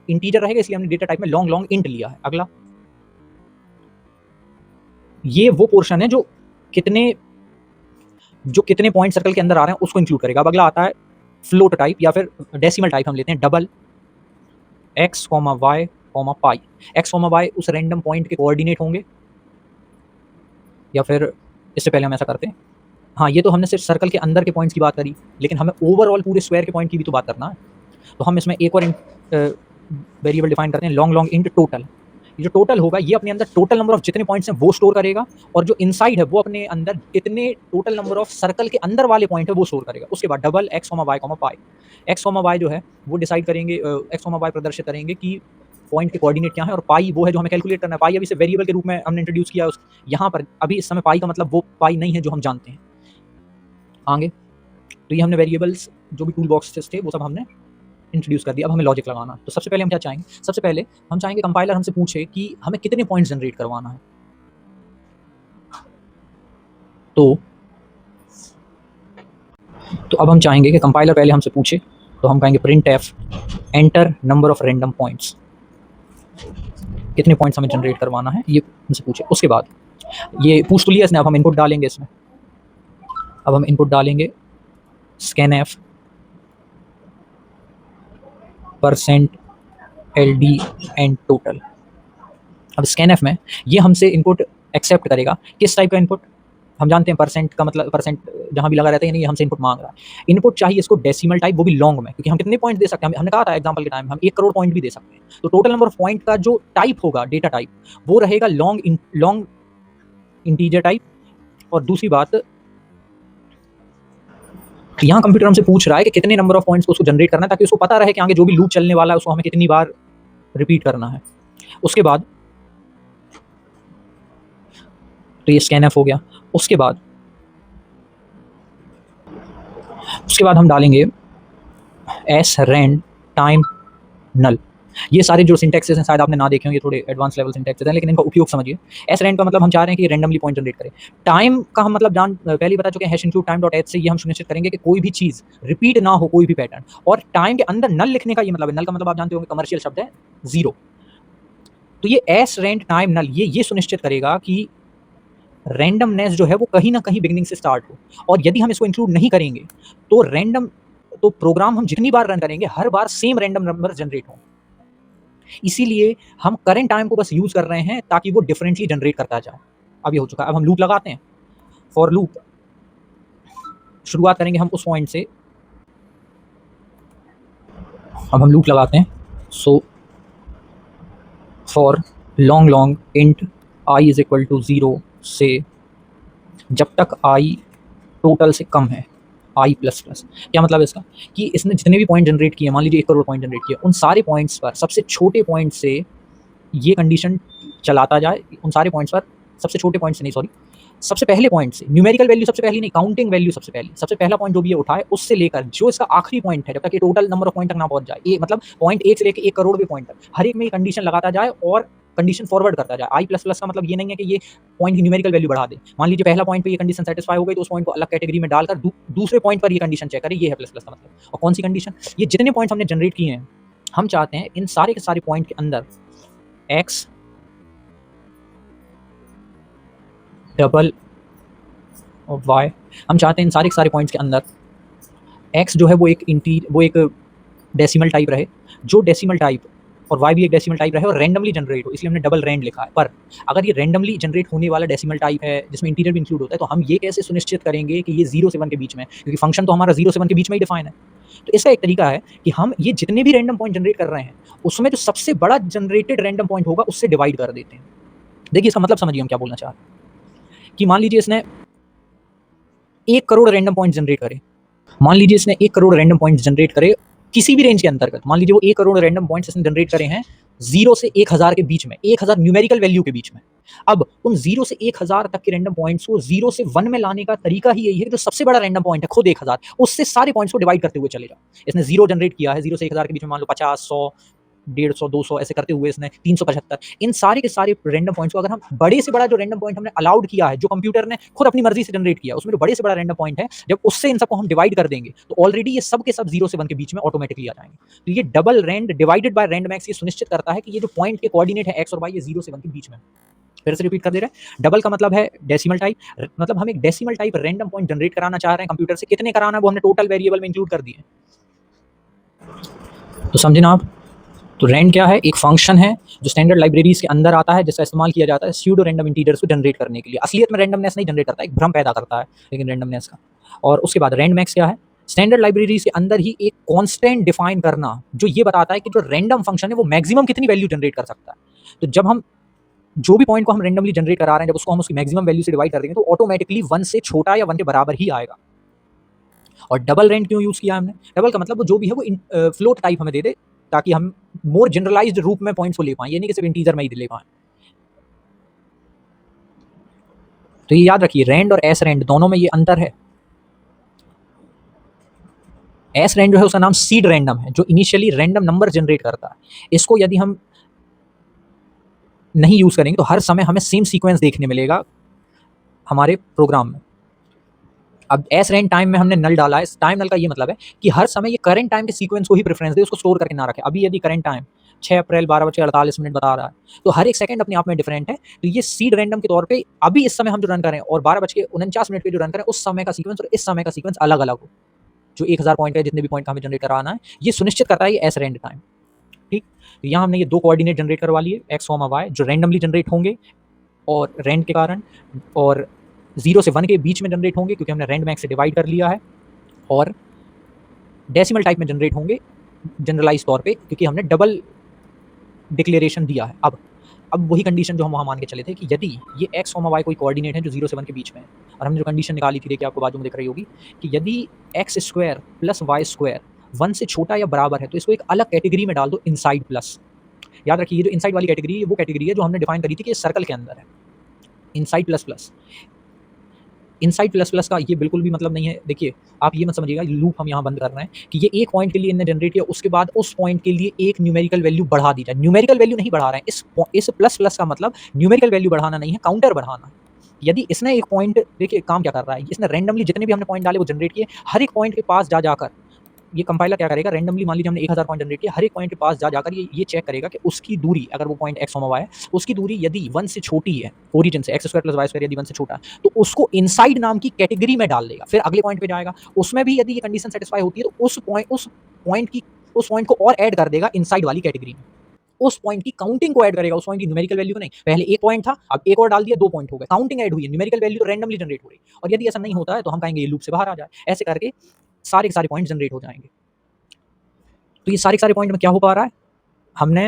इंटीजर रहेगा, इसलिए हमने डेटा टाइप में लॉन्ग लॉन्ग इंट लिया है। अगला, ये वो पोर्शन है जो कितने पॉइंट सर्कल के अंदर आ रहे हैं उसको इंक्लूड करेगा। अब अगला आता है फ्लोट टाइप या फिर डेसिमल टाइप हम लेते हैं, डबल x, y, पाई। x, y उस रैंडम पॉइंट के कोऑर्डिनेट होंगे, या फिर इससे पहले हम ऐसा करते हैं, हाँ ये तो हमने सिर्फ सर्कल के अंदर के पॉइंट्स की बात करी, लेकिन हमें ओवरऑल पूरे स्क्वायर के पॉइंट की भी तो बात करना है। तो हम इसमें एक और वेरिएबल डिफाइन करते हैं, लॉन्ग लॉन्ग इंट टोटल। ये जो टोटल होगा ये अपने अंदर टोटल नंबर ऑफ जितने पॉइंट्स हैं वो स्टोर करेगा, और जो इनसाइड है वो अपने अंदर कितने टोटल नंबर ऑफ सर्कल के अंदर वाले पॉइंट है वो स्टोर करेगा। उसके बाद डबल x, y, पाई। x, y जो है वो डिसाइड करेंगे, x, y प्रदर्शित करेंगे कि पॉइंट के कोऑर्डिनेट क्या है, और पाई वो है जो हमें कैलकुलेट करना है। पाई अभी से वेरिएबल के रूप में हमने इंट्रोड्यूस किया है यहाँ पर, अभी इस समय पाई का मतलब वो पाई नहीं है जो हम जानते हैं आगे। तो ये हमने वेरिएबल्स जो भी टूल बॉक्स थे वो सब हमने इंट्रोड्यूस कर दिया। अब हमें लॉजिक लगाना है। तो सबसे पहले हम क्या चाहेंगे, सबसे पहले हम चाहेंगे कंपाइलर हमसे पूछे कि हमें कितने पॉइंट्स जनरेट करवाना है। तो अब हम चाहेंगे कि कंपाइलर पहले हमसे पूछे, तो हम कहेंगे print F enter number of random points, कितने पॉइंट्स हमें जनरेट करवाना है ये हमसे पूछे। उसके बाद ये पूछ तो लिया इसने, अब हम इनपुट डालेंगे इसमें। अब हम इनपुट डालेंगे scan F percent LD and total. अब स्कैन एफ में ये हमसे इनपुट एक्सेप्ट करेगा, किस टाइप का इनपुट, हम जानते हैं परसेंट का मतलब परसेंट जहाँ भी लगा रहता है, यानी ये हमसे इनपुट मांग रहा है। इनपुट चाहिए इसको डेसिमल टाइप, वो भी लॉन्ग में, क्योंकि हम कितने पॉइंट दे सकते हैं, हमने कहा था एग्जांपल के टाइम हम 1 करोड़ पॉइंट भी दे सकते हैं। तो टोटल नंबर ऑफ पॉइंट का जो टाइप होगा, डेटा टाइप, वो रहेगा लॉन्ग इंटीजर टाइप। और दूसरी बात, यहाँ कंप्यूटर हमसे पूछ रहा है कि कितने नंबर ऑफ पॉइंट्स को उसको जनरेट करना है, ताकि उसको पता रहे कि आगे जो भी लूप चलने वाला है उसको हमें कितनी बार रिपीट करना है। उसके बाद तो ये स्कैन एफ हो गया। उसके बाद हम डालेंगे एस रैंड टाइम नल। ये सारे जो सिंटैक्सेस हैं शायद आपने ना देखे होंगे, ये थोड़े एडवांस लेवल सिंटैक्सेस हैं, लेकिन इनका उपयोग समझिए। एस रैंड का मतलब हम चाह रहे हैं कि रैंडमली पॉइंट जनरेट करें। टाइम का हम मतलब पहले बता चुके हैं, hash include time dot H से ये हम सुनिश्चित करेंगे कि कोई भी चीज़ रिपीट ना हो, कोई भी पैटर्न। और टाइम के अंदर नल लिखने का ये मतलब है, नल का मतलब आप जानते होंगे कमर्शियल शब्द है, 0। तो ये एस रैंड टाइम नल ये सुनिश्चित करेगा कि रैंडमनेस जो है वो कहीं ना कहीं बिगिनिंग से स्टार्ट हो, और यदि हम इसको इंक्लूड नहीं करेंगे तो प्रोग्राम हम जितनी बार रन करेंगे हर बार सेम रैंडम नंबर जनरेट हो। इसीलिए हम करेंट टाइम को बस यूज कर रहे हैं ताकि वो डिफरेंटली जनरेट करता जाए। अब ये हो चुका है। अब हम लूप लगाते हैं। फॉर लूप शुरुआत करेंगे हम उस पॉइंट से। अब हम लूप लगाते हैं। So for long int i is equal to 0 से जब तक i टोटल से कम है, i प्लस प्लस। क्या मतलब है इसका, कि इसने जितने भी पॉइंट जनरेट किए, मान लीजिए 1 करोड़ पॉइंट जनरेट किए, उन सारे पॉइंट्स पर सबसे छोटे पॉइंट से ये कंडीशन चलाता जाए, उन सारे पॉइंट्स पर सबसे छोटे पॉइंट से नहीं, सॉरी, सबसे पहले पॉइंट से, न्यूमेरिकल वैल्यू सबसे पहली नहीं, काउंटिंग वैल्यू सबसे पहली, सबसे पहला पॉइंट जो भी ये उठाए उससे लेकर जो इसका आखिरी पॉइंट है, जब तक ये टोटल नंबर ऑफ पॉइंट तक ना पहुंच जाए, ये मतलब पॉइंट 1 से लेकर 1 करोड़ भी पॉइंट तक, हर एक में ये कंडीशन लगाता जाए और कंडीशन फॉरवर्ड करता जाए। आई प्लस प्लस का मतलब ये नहीं है कि ये पॉइंट की न्यूमेरिकल वैल्यू बढ़ा दे। मान लीजिए पहला पॉइंट पे ये कंडीशन सेटिस्फाई हो गई तो उस पॉइंट को अलग कैटेगरी में डालकर दूसरे पॉइंट पर ये कंडीशन चेक करे, ये है प्लस प्लस का मतलब। और कौन सी कंडीशन, ये जितने पॉइंट्स हमने जनरेट किए हैं, हम चाहते हैं इन सारे के सारे पॉइंट के अंदर एक्स डबल और वाई, हम चाहते हैं इन सारे के सारे पॉइंट्स के अंदर एक्स जो है वो एक डेसिमल टाइप रहे, जो डेसिमल टाइप, और y भी एक डेसिमल टाइप रहे और रैंडमली जनरेट हो, इसलिए हमने डबल रैंड लिखा है। पर अगर ये रैंडमली जनरेट होने वाला डेसिमल टाइप है जिसमें इंटीजर भी इंक्लूड होता है, तो हम ये कैसे सुनिश्चित करेंगे कि ये 0 से 1 के बीच में, क्योंकि फंक्शन तो हमारा 0 से 1 के बीच में ही डिफाइन है। तो इसका एक तरीका है कि हम ये जितने भी रैंडम पॉइंट जनरेट कर रहे हैं उसमें जो सबसे बड़ा जनरेटेड रैंडम पॉइंट होगा उससे डिवाइड कर देते हैं। देखिए इसका मतलब समझिए हम क्या बोलना चाह रहे हैं, कि मान लीजिए इसने 1 करोड़ रैंडम पॉइंट जनरेट करे, मान लीजिए इसने 1 करोड़ रैंडम पॉइंट जनरेट करे किसी भी रेंज के अंतर्गत, मान लीजिए वो 1 करोड़ रैंडम पॉइंट्स इसने जनरेट करे हैं 0 से 1000 के बीच में, 1000 न्यूमेरिकल वैल्यू के बीच में। अब उन 0 से 1000 तक के रैंडम पॉइंट्स को 0 से 1 में लाने का तरीका ही यही है कि जो सबसे बड़ा रैंडम पॉइंट है खुद 1000, उससे सारे पॉइंट्स को डिवाइड करते हुए चले जाओ। इसने 0 जनरेट किया है, 0 से 1000 के बीच में मान लो 50, 100, 150, 200 ऐसे करते हुए इसने 375, इन सारे के सारे रैंडम पॉइंट्स को अगर हम बड़े से बड़ा जो रैंडम पॉइंट हमने अलाउड किया है, जो कंप्यूटर ने खुद अपनी मर्जी से जनरेट किया, उसमें जो बड़े से बड़ा रैंडम पॉइंट है, जब उससे इन सबको हम डिवाइड कर देंगे तो ऑलरेडी ये सब के सब 0 से 1 के बीच में ऑटोमेटिकली आ जाएंगे। तो ये double rand divided by rand max ये सुनिश्चित करता है कि ये जो पॉइंट के कोऑर्डिनेट है एक्स और वाई, ये 0 से 1 के बीच में। फिर से रिपीट कर दे रहे हैं, डबल का मतलब है डेसिमल टाइप, मतलब हम एक decimal type random point generate कराना चाह रहे हैं कंप्यूटर से। कितने कराना है वो हमने टोटल वेरिएबल में इंक्लूड कर दिए। तो समझे ना आप। तो रैंड क्या है? एक फंक्शन है जो स्टैंडर्ड लाइब्रेरीज के अंदर आता है, जिसका इस्तेमाल किया जाता है स्यूडो रैंडम इंटीजर्स को जनरेट करने के लिए। असलियत में रैंडमनेस नहीं जनरेट करता है, एक भ्रम पैदा करता है लेकिन रैंडमनेस का। और उसके बाद रैंड मैक्स क्या है? स्टैंडर्ड लाइब्रेरीज के अंदर ही एक कांस्टेंट डिफाइन करना जो ये बताता है कि जो रैंडम फंक्शन है वो मैक्सिमम कितनी वैल्यू जनरेट कर सकता है। तो जब हम जो भी पॉइंट को हम रैंडमली जनरेट करा रहे हैं, जब उसको हम उसकी मैक्सिमम वैल्यू से डिवाइड कर देंगे तो ऑटोमेटिकली 1 से छोटा या 1 के बराबर ही आएगा। और डबल रैंड क्यों यूज किया हमने? डबल का मतलब वो जो भी है वो फ्लोट टाइप हमें दे दे, ताकि हम मोर जनरलाइज्ड रूप में पॉइंट्स को ले पाएं, ये नहीं कि सिर्फ इंटीजर में ही ले पाएं। तो ये याद रखिए, रैंड और एस रैंड दोनों में ये अंतर है। एस रैंड जो है उसका नाम सीड रैंडम है, जो इनिशियली रैंडम नंबर जनरेट करता है। इसको यदि हम नहीं यूज करेंगे तो हर समय हमें सेम सीक्वेंस देखने मिलेगा हमारे प्रोग्राम में। अब एस रैंड टाइम में हमने नल डाला है। टाइम नल का ये मतलब है कि हर समय ये करंट टाइम के सीक्वेंस को ही प्रेफरेंस दे, उसको स्टोर करके ना रखे। अभी यदि करंट टाइम 6 अप्रैल 12:48 बता रहा है, तो हर एक सेकंड अपने आप में डिफरेंट है। तो ये सीड रैंडम के तौर पे अभी इस समय हम जो रन करें और 12:49 पे जो रन करें, उस समय का सीक्वेंस और इस समय का सीक्वेंस अलग अलग हो। जो 1000 पॉइंट है, जितने भी पॉइंट हमें जनरेट कराना है, ये सुनिश्चित करता है ये एस रैंड टाइम। ठीक, तो यहाँ हमने ये दो कोऑर्डिनेट जनरेट करवा लिए, एक्स कॉमा वाई, जो रैंडमली जनरेट होंगे और रैंड के कारण, और 0 से 1 के बीच में जनरेट होंगे क्योंकि हमने रैंड मैक्स से डिवाइड कर लिया है, और डेसिमल टाइप में जनरेट होंगे जनरलाइज तौर पे क्योंकि हमने डबल डिक्लेरेशन दिया है। अब वही कंडीशन जो हम वहाँ मान के चले थे कि यदि ये एक्स कॉमा वाई कोई कोऑर्डिनेट है जो 0 से 1 के बीच में है, और हमने जो कंडीशन निकाली थी, देखिए आपको बाजू में दिख रही होगी कि यदि x square plus Y square 1 से छोटा या बराबर है तो इसको एक अलग कैटेगरी में डाल दो, इनसाइड प्लस। याद रखिए, ये जो इनसाइड वाली कैटेगरी है वो कैटेगरी है जो हमने डिफाइन करी थी कि सर्कल के अंदर है। Inside plus plus, inside plus plus का ये बिल्कुल भी मतलब नहीं है। देखिए, आप ये मत समझिएगा लूप हम यहाँ बंद कर रहे हैं कि ये एक पॉइंट के लिए इनने जनरेट किया, उसके बाद उस पॉइंट के लिए एक न्यूमेरिकल वैल्यू बढ़ा दी जाए। न्यूमेरिकल वैल्यू नहीं बढ़ा रहे हैं, इस प्लस प्लस का मतलब न्यूमेरिकल वैल्यू बढ़ाना नहीं है, काउंटर बढ़ाना। यदि इसने एक पॉइंट, देखिए काम क्या कर रहा है, इसने रैंडमली जितने भी हमने पॉइंट डाले वो जनरेट किए, हर एक पॉइंट के पास जा जाकर ये कंपाइलर क्या करेगा, रैंडमली मान लीजिए हमने 1000 पॉइंट जनरेट किया, हर एक पॉइंट के पास जा जाकर ये चेक करेगा कि उसकी दूरी, अगर वो पॉइंट एक्स वाई है, उसकी दूरी यदि 1 से छोटी है, ओरिजिन से X square plus Y square यदि 1 से छोटा है, तो उसको इनसाइड नाम की कैटेगरी में डाल देगा। फिर अगले पॉइंट पे जाएगा, उसमें भी यदि ये कंडीशन सेटिस्फाई होती है तो उस पॉइंट को और ऐड कर देगा इनसाइड वाली कैटेगरी में। उस पॉइंट की काउंटिंग को ऐड करेगा, उस पॉइंट की न्यूमेरिकल वैल्यू को नहीं। पहले एक पॉइंट था, अब एक और डाल दिया, 2 पॉइंट हो गए, काउंटिंग ऐड हुई है, न्यूमेरिकल वैल्यू रैंडमली जनरेट हो रही है। और यदि ऐसा नहीं होता है तो हम कहेंगे ये लूप से बाहर आ जाए। ऐसे करके सारे के सारे पॉइंट जनरेट हो जाएंगे। तो ये सारे के सारे पॉइंट में क्या हो पा रहा है, हमने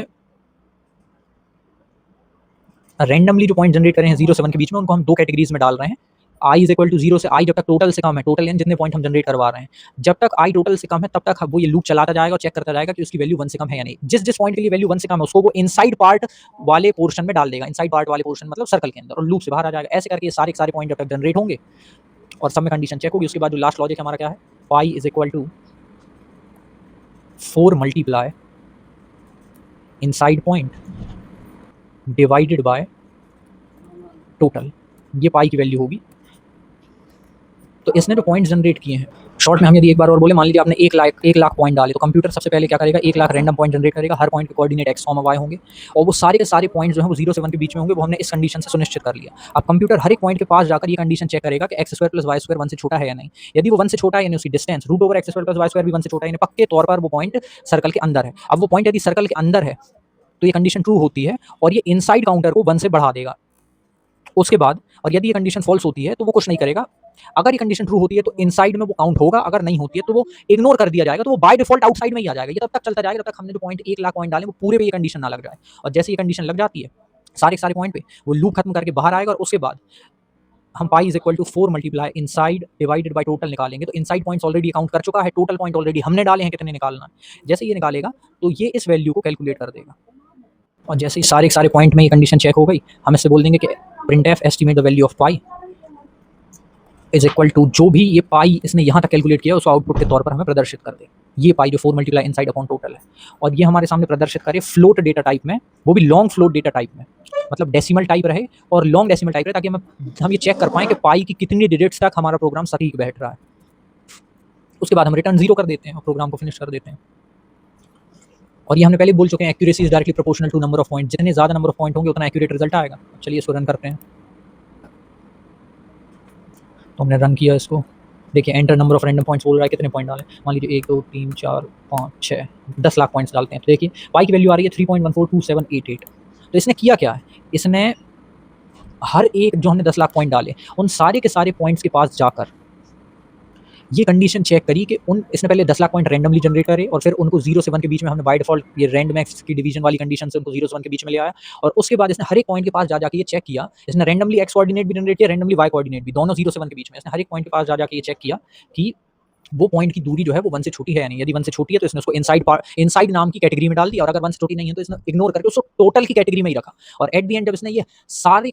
रैंडमली जो पॉइंट जनरेट करे हैं 0 से 1 के बीच में, उनको हम दो कैटेगरीज में डाल रहे हैं। i इज इक्वल टू 0 से i जब तक टोटल से कम है, टोटल यानी जितने पॉइंट हम जनरेट करवा रहे हैं, जब तक i टोटल से कम है तब तक वो ये लूप चलाता जाएगा और चेक करता जाएगा कि उसकी वैल्यू 1 से कम है या नहीं। जिस जिस पॉइंट के लिए वैल्यू 1 से कम है उसको वो इनसाइड पार्ट वाले पोर्शन में डाल देगा, इनसाइड पार्ट वाले पोर्शन मतलब सर्कल के अंदर, और लूप से बाहर आ जाएगा। ऐसे करके ये सारे के सारे पॉइंट जब तक जनरेट होंगे और सब में कंडीशन चेक होगी, उसके बाद जो लास्ट लॉजिक हमारा क्या है, pi is equal to 4 multiply inside point divided by total, ये पाई की वैल्यू होगी। तो इसने जो पॉइंट जनरेट किए हैं, शॉर्ट में हम यदि एक बार और बोले, मान लीजिए आपने 1 लाख पॉइंट डाले, तो कंप्यूटर सबसे पहले क्या करेगा, 1 लाख रैंडम पॉइंट जनरेट करेगा, हर पॉइंट के कोऑर्डिनेट एक्स कॉमा वाई होंगे, और वो सारे के सारे पॉइंट जो हैं वो 0 से 1 के बीच में होंगे। वो हमने इस कंडीशन से सुनिश्चित कर लिया। अब कंप्यूटर हर एक पॉइंट के पास जाकर ये कंडीशन चेक करेगा कि X square plus Y square 1 से छोटा है या नहीं। यदि वो 1 से छोटा है यानी उसकी distance root over X square plus Y square भी 1 से छोटा है, यानी पक्के तौर पर वो पॉइंट सर्कल के अंदर है। अब वो पॉइंट यदि सर्कल के अंदर है तो ये कंडीशन ट्रू होती है और ये इनसाइड काउंटर को 1 से बढ़ा देगा। उसके बाद, और यदि ये कंडीशन फॉल्स होती है तो वो कुछ नहीं करेगा। अगर ये कंडीशन ट्रू होती है तो इनसाइड में वो काउंट होगा, अगर नहीं होती है तो वो इग्नोर कर दिया जाएगा, तो वो बाय डिफॉल्ट आउटसाइड में ही आ जाएगा। ये तब तक चलता जाएगा जब तक हमने जो पॉइंट 1 लाख पॉइंट डाले वो पूरे पे ये कंडीशन ना लग जाए। और जैसे ये कंडीशन लग जाती है सारे सारे पॉइंट पे, वो लूप खत्म करके बाहर आएगा, और उसके बाद हम pi is equal to 4 multiply inside divided by total निकालेंगे। तो इनसाइड पॉइंट्स ऑलरेडी काउंट कर चुका है, टोटल पॉइंट ऑलरेडी हमने डाले हैं, कितने निकालना है। जैसे ये निकालेगा तो ये इस वैल्यू को कैलकुलेट कर देगा और जैसे ही सारे के सारे पॉइंट में ये कंडीशन चेक हो गई, हम इससे बोल देंगे कि printf estimate the value of pi is equal to जो भी ये पाई इसने यहाँ तक कैलकुलेट किया उसको आउटपुट के तौर पर हमें प्रदर्शित कर दे। ये पाई जो 4 मल्टीप्लाई इनसाइड अपॉन टोटल है, और ये हमारे सामने प्रदर्शित करे फ्लोट डेटा टाइप में, वो भी लॉन्ग फ्लोट डेटा टाइप में, मतलब डेसिमल टाइप रहे और लॉन्ग डेसिमल टाइप रहे, ताकि हम ये चेक कर पाएँ कि पाई की कितनी डिजिट्स तक हमारा प्रोग्राम सटीक बैठ रहा है। उसके बाद हम रिटर्न 0 कर देते हैं और प्रोग्राम को फिनिश कर देते हैं। और ये हमने पहले बोल चुके हैं, accuracy is directly proportional to number of point. जितने ज़्यादा नंबर ऑफ पॉइंट होंगे उतना एक्यूरेट रिजल्ट आएगा। चलिए इसको रन करते हैं। तो हमने रन किया इसको, देखिए enter number of random points बोल रहा है, कितने पॉइंट डालें। मान लीजिए 1 2 3 4 5 6 10 लाख पॉइंट्स डालते हैं। तो देखिए पाई की वैल्यू आ रही है 3.142788। तो इसने किया क्या है, इसने हर एक जो हमने 10 लाख पॉइंट डाले उन सारे के सारे पॉइंट्स के पास जाकर ये कंडीशन चेक करी कि इसने पहले 10 लाख पॉइंट रैंडमली जनरेट करे और फिर उनको 0 से 1 के बीच में हमने बाय डिफॉल्ट ये रैंडम एक्स की डिवीजन वाली कंडीशन से उनको 0 से 1 के बीच में ले आया। और उसके बाद इसने हर एक पॉइंट के पास जा जाके ये चेक किया, इसने रैंडमली एक्स कोऑर्डिनेट भी जनरेट किया, रैंडमली वाई कोऑर्डिनेट भी, दोनों 0 से 1 के बीच में। इसने हर एक पॉइंट के पास जा जाके ये चेक किया कि वो पॉइंट की दूरी जो है वो 1 से छोटी है या नहीं। यदि 1 से छोटी है तो इसने उसको इनसाइड नाम की कैटेगरी में डाल दिया, और अगर 1 से छोटी नहीं है तो इसने इग्नोर करके उसको टोटल की कैटेगरी में ही रखा। और एट द एंड जब इसने ये सारा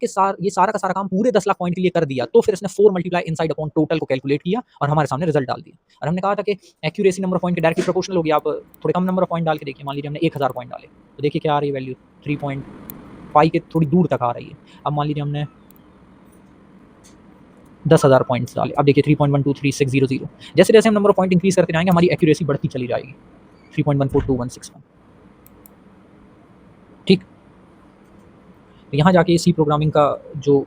का सारा काम पूरे 10 लाख पॉइंट के लिए कर दिया, तो फिर इसने 4 मल्टीप्लाई इनसाइड अपॉन टोटल को कैलकुलेट किया और हमारे सामने रिजल्ट डाल दिया। और हमने कहा था कि एक्यूरेसी नंबर ऑफ पॉइंट के डायरेक्टली प्रोपोर्शनल होगी। आप थोड़े कम नंबर ऑफ पॉइंट डाल के देखिए, मान लीजिए हमने 1000 पॉइंट डाले, तो देखिए क्या आ रही है वैल्यू, 3.5 के थोड़ी दूर तक आ रही है। अब मान लीजिए हमने 10,000 पॉइंट्स डाले, अब देखिए 3.123600। जैसे जैसे हम नंबर ऑफ पॉइंट इंक्रीज करते जाएंगे हमारी एक्यूरेसी बढ़ती चली जाएगी, 3.142161। ठीक, तो यहाँ जाके सी प्रोग्रामिंग का जो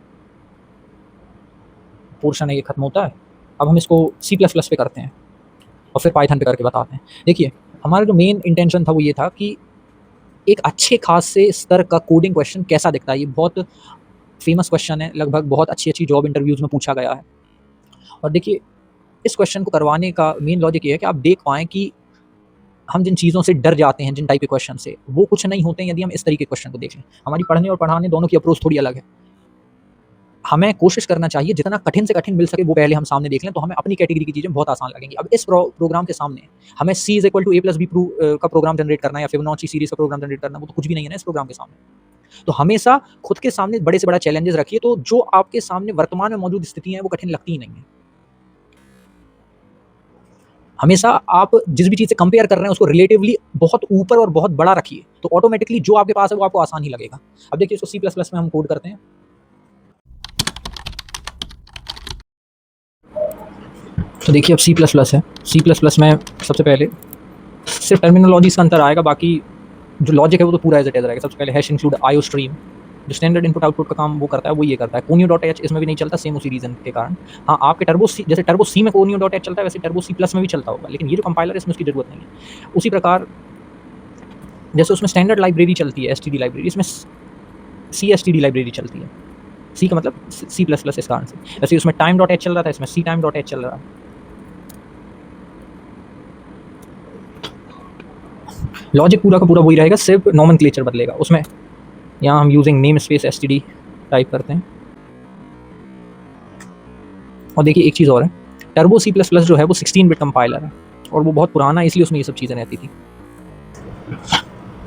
पोर्शन है ये खत्म होता है। अब हम इसको C++ पे करते हैं और फिर पाइथन पे करके बताते हैं। देखिए हमारा जो मेन इंटेंशन था वो ये था कि एक अच्छे खास से स्तर का कोडिंग क्वेश्चन कैसा दिखता है। ये बहुत फेमस क्वेश्चन है, लगभग बहुत अच्छी जॉब इंटरव्यूज़ में पूछा गया है। और देखिए इस क्वेश्चन को करवाने का मेन लॉजिक ये है कि आप देख पाएँ कि हम जिन चीज़ों से डर जाते हैं, जिन टाइप के क्वेश्चन से, वो कुछ नहीं होते हैं यदि हम इस तरीके के क्वेश्चन को देख लें। हमारी पढ़ने और पढ़ाने दोनों की अप्रोच थोड़ी अलग है। हमें कोशिश करना चाहिए जितना कठिन से कठिन मिल सके वो पहले हम सामने देख लें, तो हमें अपनी कैटेगरी की चीज़ें बहुत आसान लगेंगी। अब इस प्रोग्राम के सामने हमें C = a + b का प्रोग्राम जनरेट करना है या फिबोनाची सीरीज़ का प्रोग्राम जनरेट करना, वो तो कुछ भी नहीं है ना इस प्रोग्राम के सामने। तो हमेशा खुद के सामने बड़े से बड़ा चैलेंजेस रखिए, तो जो आपके सामने वर्तमान में मौजूद स्थिति है वो कठिन लगती ही नहीं है। हमेशा आप जिस भी चीज़ से कंपेयर कर रहे हैं उसको रिलेटिवली बहुत ऊपर और बहुत बड़ा रखिए, तो ऑटोमेटिकली जो आपके पास है वो आपको आसान ही लगेगा। अब देखिए इसको C++ में हम कोड करते हैं। तो देखिए अब C++ है। C++ में सबसे पहले सिर्फ टर्मिनोलॉजीज़ का अंतर आएगा, बाकी जो लॉजिक है वो तो पूरा एज इट इज रहेगा। सबसे पहले हैश इंक्लूड आईओ स्ट्रीम, जो स्टैंडर्ड इनपुट आउटपुट का काम वो करता है, वो ये करता है। conio.h इसमें भी नहीं चलता, सेम उसी रीज़न के कारण। हाँ, आपके टर्बो सी, जैसे टर्बो सी में conio.h चलता है वैसे टर्बो C+ में भी चलता होगा, लेकिन ये जो कंपाइलर है इसमें उसकी ज़रूरत नहीं है। उसी प्रकार जैसे उसमें स्टैंडर्ड लाइब्रेरी चलती है std लाइब्रेरी, इसमें cstd लाइब्रेरी चलती है। सी का मतलब C++ इस कारण से। वैसे उसमें time.h चल रहा था, इसमें ctime.h चल रहा है। लॉजिक पूरा का पूरा वही रहेगा, सिर्फ नॉमेनक्लेचर बदलेगा। उसमें यहाँ हम using name space std type करते हैं। और देखिए एक चीज़ और है, टर्बो C++ जो है वो 16 बिट कंपाइलर है और वो बहुत पुराना है, इसलिए उसमें ये सब चीज़ें रहती थी।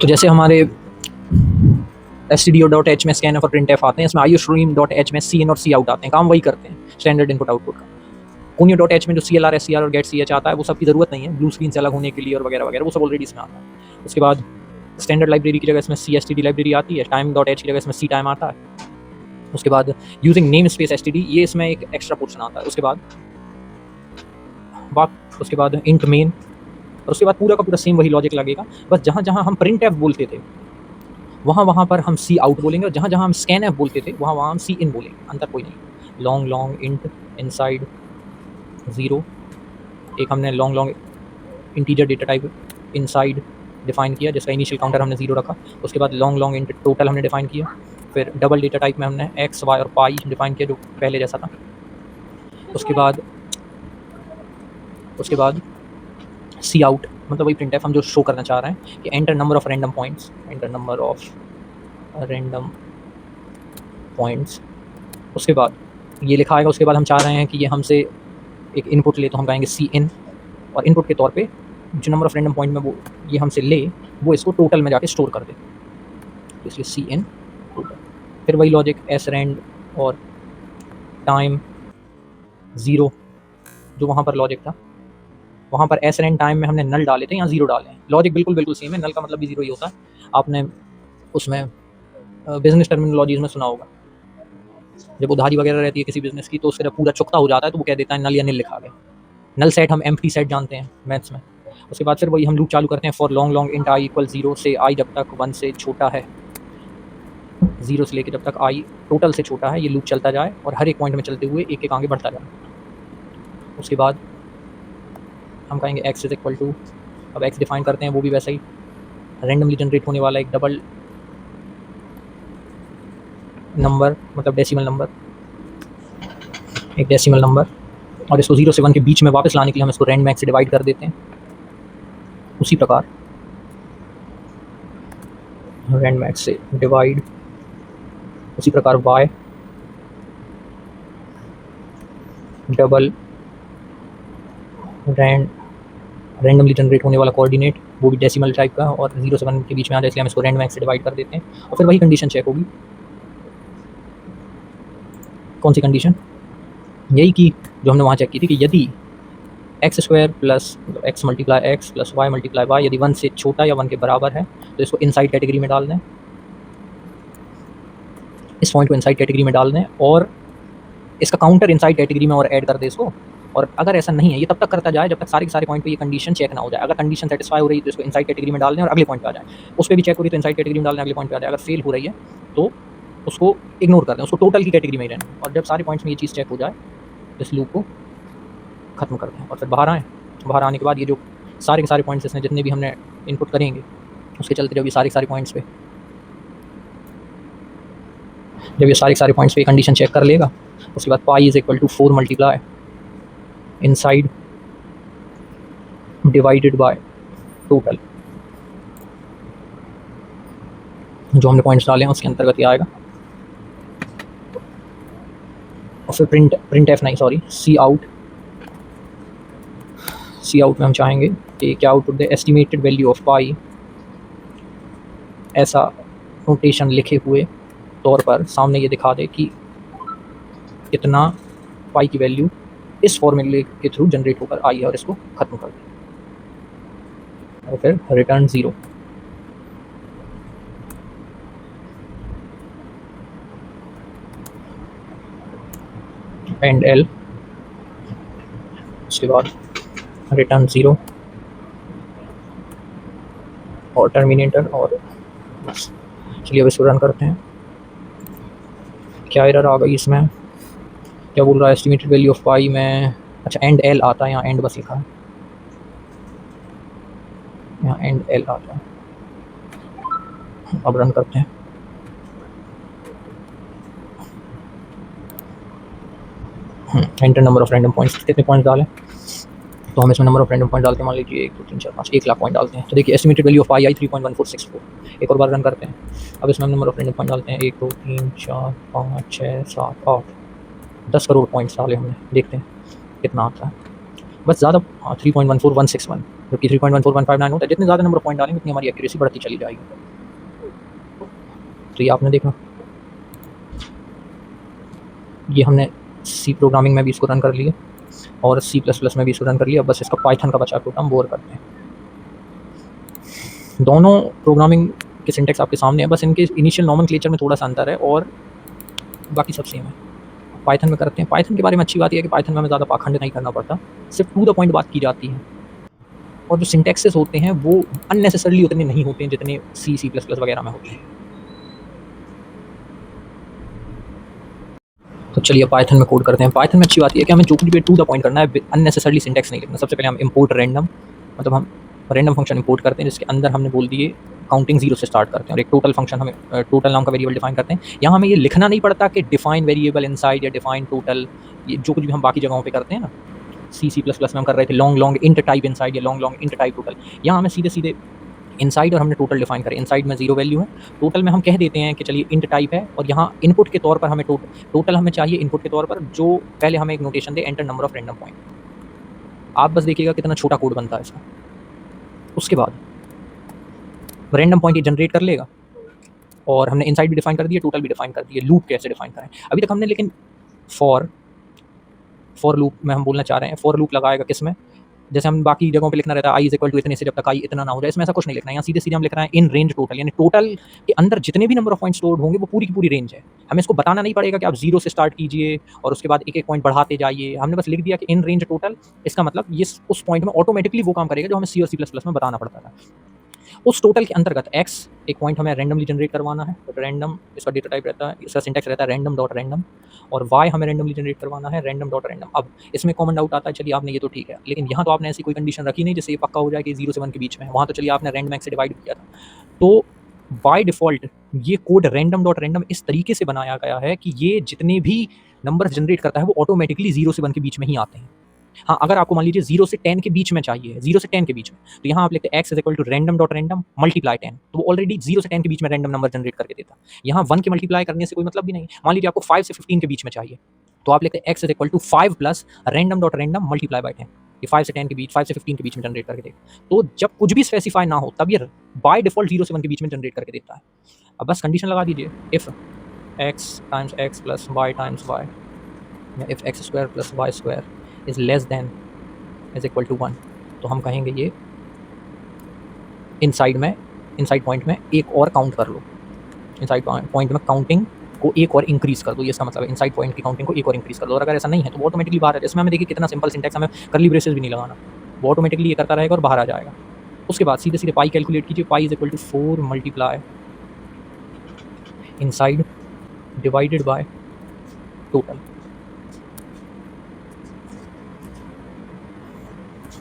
तो जैसे हमारे stdio.h में scanf और printf आते हैं, इसमें iostream.h में cin और cout आते हैं, काम वही करते हैं स्टैंडर्ड इनपुट आउटपुट का। conio.h में जो CLR, SCR और get.ch आता है वो सब की ज़रूरत नहीं है, ब्लू स्क्रीन से अलग होने के लिए और वगैरह वगैरह, वो सब ऑलरेडी इसमें आता है। उसके बाद स्टैंडर्ड लाइब्रेरी की जगह इसमें cstd लाइब्रेरी आती है, time.h की जगह इसमें ctime आता है। उसके बाद यूजिंग नेम स्पेस std, ये इसमें एक एक्स्ट्रा पोर्शन आता है। उसके बाद इंट मेन, और उसके बाद पूरा का पूरा सेम वही लॉजिक लगेगा, बस जहाँ जहाँ हम printf बोलते थे वहाँ पर हम cout बोलेंगे, और जहाँ जहाँ हम scanf बोलते थे वहाँ हम cin बोलेंगे, अंतर कोई नहीं। लॉन्ग इंट इनसाइड 0, एक हमने long integer data type inside define किया जिसका इनिशियल काउंटर हमने 0 रखा। उसके बाद लॉन्ग इंट टोटल हमने डिफाइन किया, फिर डबल डेटा टाइप में हमने x, y और पाई डिफाइन किया जो पहले जैसा था। उसके बाद cout मतलब वही printf हम जो शो करना चाह रहे हैं कि enter number of random points. उसके बाद ये लिखा आएगा। उसके बाद हम चाह रहे हैं कि ये हमसे एक इनपुट ले, तो हम कहेंगे cin, और इनपुट के तौर पे जो नंबर ऑफ रैंडम पॉइंट में वो ये हमसे ले, वो इसको टोटल में जाके स्टोर कर दे। तो इसलिए सी इन टोटल। फिर वही लॉजिक एस रेंड और टाइम 0 जो वहाँ पर लॉजिक था, वहाँ पर एस रेंड टाइम में हमने नल डाले थे, यहाँ 0 डाले हैं। लॉजिक बिल्कुल बिल्कुल सेम है, नल का मतलब भी 0 ही होता है। आपने उसमें बिजनेस टर्मिनोलॉजीज में सुना होगा, जब उधारी वगैरह रहती है किसी बिजनेस की तो उसका जब पूरा चुकता हो जाता है तो वो कह देता है नल या निल लिखा गया। नल सेट हम एम्प्टी सेट जानते हैं मैथ्स में। उसके बाद फिर वही हम लूप चालू करते हैं for long long int I equal 0 से आई जब तक 1 से छोटा है, 0 से लेकर जब तक आई टोटल से छोटा है, ये लूप चलता जाए और हर एक पॉइंट में चलते हुए एक एक आगे बढ़ता जाए। उसके बाद हम कहेंगे x इज इक्वल टू, अब x डिफाइन करते हैं वो भी वैसा ही रैंडमली जनरेट होने वाला एक डबल नंबर, मतलब डेसिमल नंबर, एक डेसिमल नंबर, और इसको 0 से 1 के बीच में वापस लाने के लिए हम इसको रैंड मैक्स से डिवाइड कर देते हैं। उसी प्रकार रैंड मैक्स से डिवाइड, उसी प्रकार y डबल रैंडमली जनरेट होने वाला कोऑर्डिनेट, वो भी डेसिमल टाइप का और 0 से 1 के बीच में आ जाए, इसलिए हम इसको रैंड मैक्स से डिवाइड कर देते हैं। और फिर वही कंडीशन चेक होगी। कौन सी कंडीशन? यही की जो हमने वहाँ चेक की थी कि यदि x square plus x multiply x plus y multiply y यदि 1 से छोटा या 1 के बराबर है तो इसको इनसाइड कैटेगरी में डाल दें, इस पॉइंट को इनसाइड कैटेगरी में डाल दें और इसका काउंटर इनसाइड कैटेगरी में और ऐड कर दे इसको। और अगर ऐसा नहीं है, ये तब तक करता जाए जब तक सारे के सारे पॉइंट पे ये कंडीशन चेक ना हो जाए। अगर कंडीशन सेटिस्फाई हो रही है तो इसको इनसाइड कैटेगरी में डाल दें और अगले पॉइंट पे आ जाए। उस पर भी चेक हो रही है तो इनसाइड कैटेगरी में डाल दें, अगले पॉइंट पे आ जाए। अगर फेल हो रही है तो उसको इग्नोर कर दें, उसको टोटल की कैटेगरी में ही रहना। और जब सारे पॉइंट्स में ये चीज़ चेक हो जाए इस लूप को खत्म कर दें और फिर बाहर आएँ। बाहर आने के बाद ये जो सारे के सारे पॉइंट्स इसमें जितने भी हमने इनपुट करेंगे उसके चलते जब ये सारे के सारे पॉइंट्स पे कंडीशन चेक कर लेगा, उसके बाद pi is equal to 4 multiply inside divided by total, जो हमने पॉइंट्स डाले हैं उसके अंतर्गत ये आएगा। और फिर प्रिंट एफ नहीं सॉरी सी आउट में हम चाहेंगे कि क्या output the estimated value of pi, ऐसा नोटेशन लिखे हुए तौर पर सामने ये दिखा दे कि इतना पाई की वैल्यू इस फॉर्मूले के थ्रू जनरेट होकर आई है और इसको खत्म कर दे। और फिर रिटर्न 0। एंड एल, उसके बाद रिटर्न 0 और टर्मिनेटर। और बस चलिए अब इसको रन करते हैं। क्या एरर आ गई इसमें, क्या बोल रहा है एस्टिमेटेड वैल्यू ऑफ पाई में, अच्छा एंड एल आता है, यहाँ एंड बस लिखा है, यहाँ एंड एल आता है। अब रन करते हैं। Enter number of random points, कितने पॉइंट्स डालें, तो हम इसमें नंबर ऑफ रैंडम पॉइंट डालते हैं, मान लीजिए 1 2 3 4 5 1 लाख पॉइंट डालते हैं। तो देखिए एस्टिमेटेड वैल्यू ऑफ पाई आई 3.1464। एक और बार रन करते हैं। अब इसमें हम नंबर ऑफ रैंडम पॉइंट डालते हैं 1 2 3 4 5 6 7 8 10 करोड़ पॉइंट्स डाले हमने, देखते हैं कितना आता है। बस ज़्यादा 3.14161, जबकि 3.14159 होता है। जितने ज़्यादा नंबर ऑफ पॉइंट डालेंगे उतनी हमारी एक्यूरेसी बढ़ती चली जाएगी। तो ये आपने देखा, ये हमने सी प्रोग्रामिंग में भी इसको रन कर लिया और C++ में भी इसको रन कर लिया। बस इसका पाइथन का बचा प्रोग्राम वो करते हैं। दोनों प्रोग्रामिंग के सिंटेक्स आपके सामने है, बस इनके इनिशियल नॉमेनक्लेचर में थोड़ा सा अंतर है और बाकी सब सेम है। पाइथन में करते हैं। पाइथन के बारे में अच्छी बात यह है कि पाइथन में हमें ज़्यादा पाखंड नहीं करना पड़ता, सिर्फ टू द पॉइंट बात की जाती है। और जो सिंटेक्सेस होते हैं वो अननेसेसरली उतने नहीं होते हैं जितने C++ वगैरह में होते हैं। तो चलिए पाइथन में कोड करते हैं। पाइथन में अच्छी बात यह है कि हमें जो कुछ भी टू द पॉइंट करना है, अननेसेसरली सिंटेक्स नहीं लिखना। सबसे पहले हम इंपोर्ट रैंडम, मतलब हम रैंडम फंक्शन इंपोर्ट करते हैं जिसके अंदर हमने बोल दिए काउंटिंग 0 से स्टार्ट करते हैं और एक टोटल फंक्शन हमें टोटल नाम का वेरिएबल डिफाइन करते हैं। यहाँ हमें ये लिखना नहीं पड़ता कि डिफाइन वेरिएबल इनसाइड या डिफाइन टोटल, ये जो कुछ भी हम बाकी जगहों पे करते हैं ना, C++ में हम कर रहे थे long long int type inside या long long int type total. यहाँ हमें सीधे सीधे इनसाइड और हमने टोटल डिफाइन करें। इनसाइड में 0 वैल्यू है, टोटल में हम कह देते हैं कि चलिए इंट टाइप है और यहाँ इनपुट के तौर पर हमें टोटल हमें चाहिए इनपुट के तौर पर, जो पहले हमें एक notation they enter number of random point. आप बस देखिएगा कितना छोटा कोड बनता है इसका। उसके बाद रैंडम पॉइंट ये जनरेट कर लेगा और हमने इनसाइड भी डिफाइन कर दिया, टोटल भी डिफाइन कर दिया। लूप कैसे डिफाइन करें अभी तक हमने, लेकिन फॉर लूप में हम बोलना चाह रहे हैं, फॉर लूप लगाएगा किस में, जैसे हम बाकी जगहों पे लिखना रहता है आई इज इक्वल टू इतने से जब तक आई इतना ना हो जाए, इसमें ऐसा कुछ नहीं लिखना है। यहाँ सीधे सीधे हम लिख रहे हैं इन रेंज टोटल, यानी टोटल के अंदर जितने भी नंबर ऑफ पॉइंट स्टोर्ड होंगे वो पूरी की पूरी रेंज है। हमें इसको बताना नहीं पड़ेगा कि आप 0 से स्टार्ट कीजिए और उसके बाद एक एक पॉइंट बढ़ाते जाइए, हमने बस लिख दिया कि इन रेंज टोटल। इसका मतलब ये उस पॉइंट में ऑटोमेटिकली वो काम करेगा जो हमें सी और C++ में बताना पड़ता था। उस टोटल के अंतर्गत x एक पॉइंट हमें रैंडमली जनरेट करवाना है, तो रैंडम इसका डेटा टाइप रहता है, इसका सिंटैक्स रहता है रैंडम डॉट रैंडम, और y हमें रैंडमली जनरेट करवाना है रैंडम डॉट रैंडम। अब इसमें कॉमन डाउट आता है, चलिए आपने ये तो ठीक है, लेकिन यहाँ तो आपने ऐसी कोई कंडीशन रखी नहीं जिससे ये पक्का हो जाए कि 0 से 1 के बीच में है। वहाँ तो चलिए आपने रैंडम x से डिवाइड किया था, तो बाय डिफ़ॉल्ट ये कोड रैंडम डॉट रैंडम इस तरीके से बनाया गया है कि ये जितने भी नंबर जनरेट करता है वो ऑटोमेटिकली 0 से 1 के बीच में ही आते हैं। हाँ, अगर आपको मान लीजिए 0 से 10 के बीच में चाहिए, 0 से 10 के बीच में, तो यहाँ आप लिखते हैं x is equal to random dot random multiply 10, तो वो ऑलरेडी 0 से 10 के बीच में रैंडम नंबर जनरेट करके देता है। यहाँ 1 के मल्टीप्लाई करने से कोई मतलब भी नहीं। मान लीजिए आपको 5 से 15 के बीच में चाहिए, तो आप लिखते हैं x is equal to 5 plus random dot random multiply by 10, ये 5 से 10 के बीच, 5 से 15 के बीच में जनरेट करके देगा। तो जब कुछ भी स्पेसिफाई ना हो तब ये बाय डिफॉल्ट 0 से 1 के बीच में जनरेट करके देता है। अब बस कंडीशन लगा दीजिए, if x times x plus y times y, या if x square plus y square is less than is equal to 1, तो हम कहेंगे ये इनसाइड पॉइंट में एक और काउंट कर लो, इनसाइड पॉइंट में काउंटिंग को एक और इंक्रीज कर दो, ये इसका मतलब है इनसाइड पॉइंट की काउंटिंग को एक और इंक्रीज कर दो। और अगर ऐसा नहीं है तो वो ऑटोमेटिकली बाहर आ जाए। इसमें हमें देखिए कितना सिंपल सिंटैक्स, हमें करली ब्रेसेस भी नहीं लगाना, वो ऑटोमेटिकली ये करता रहेगा और बाहर आ जाएगा। उसके बाद सीधे सीधे पाई कैलकुलेट कीजिए, pi is equal to 4 multiply inside divided by total.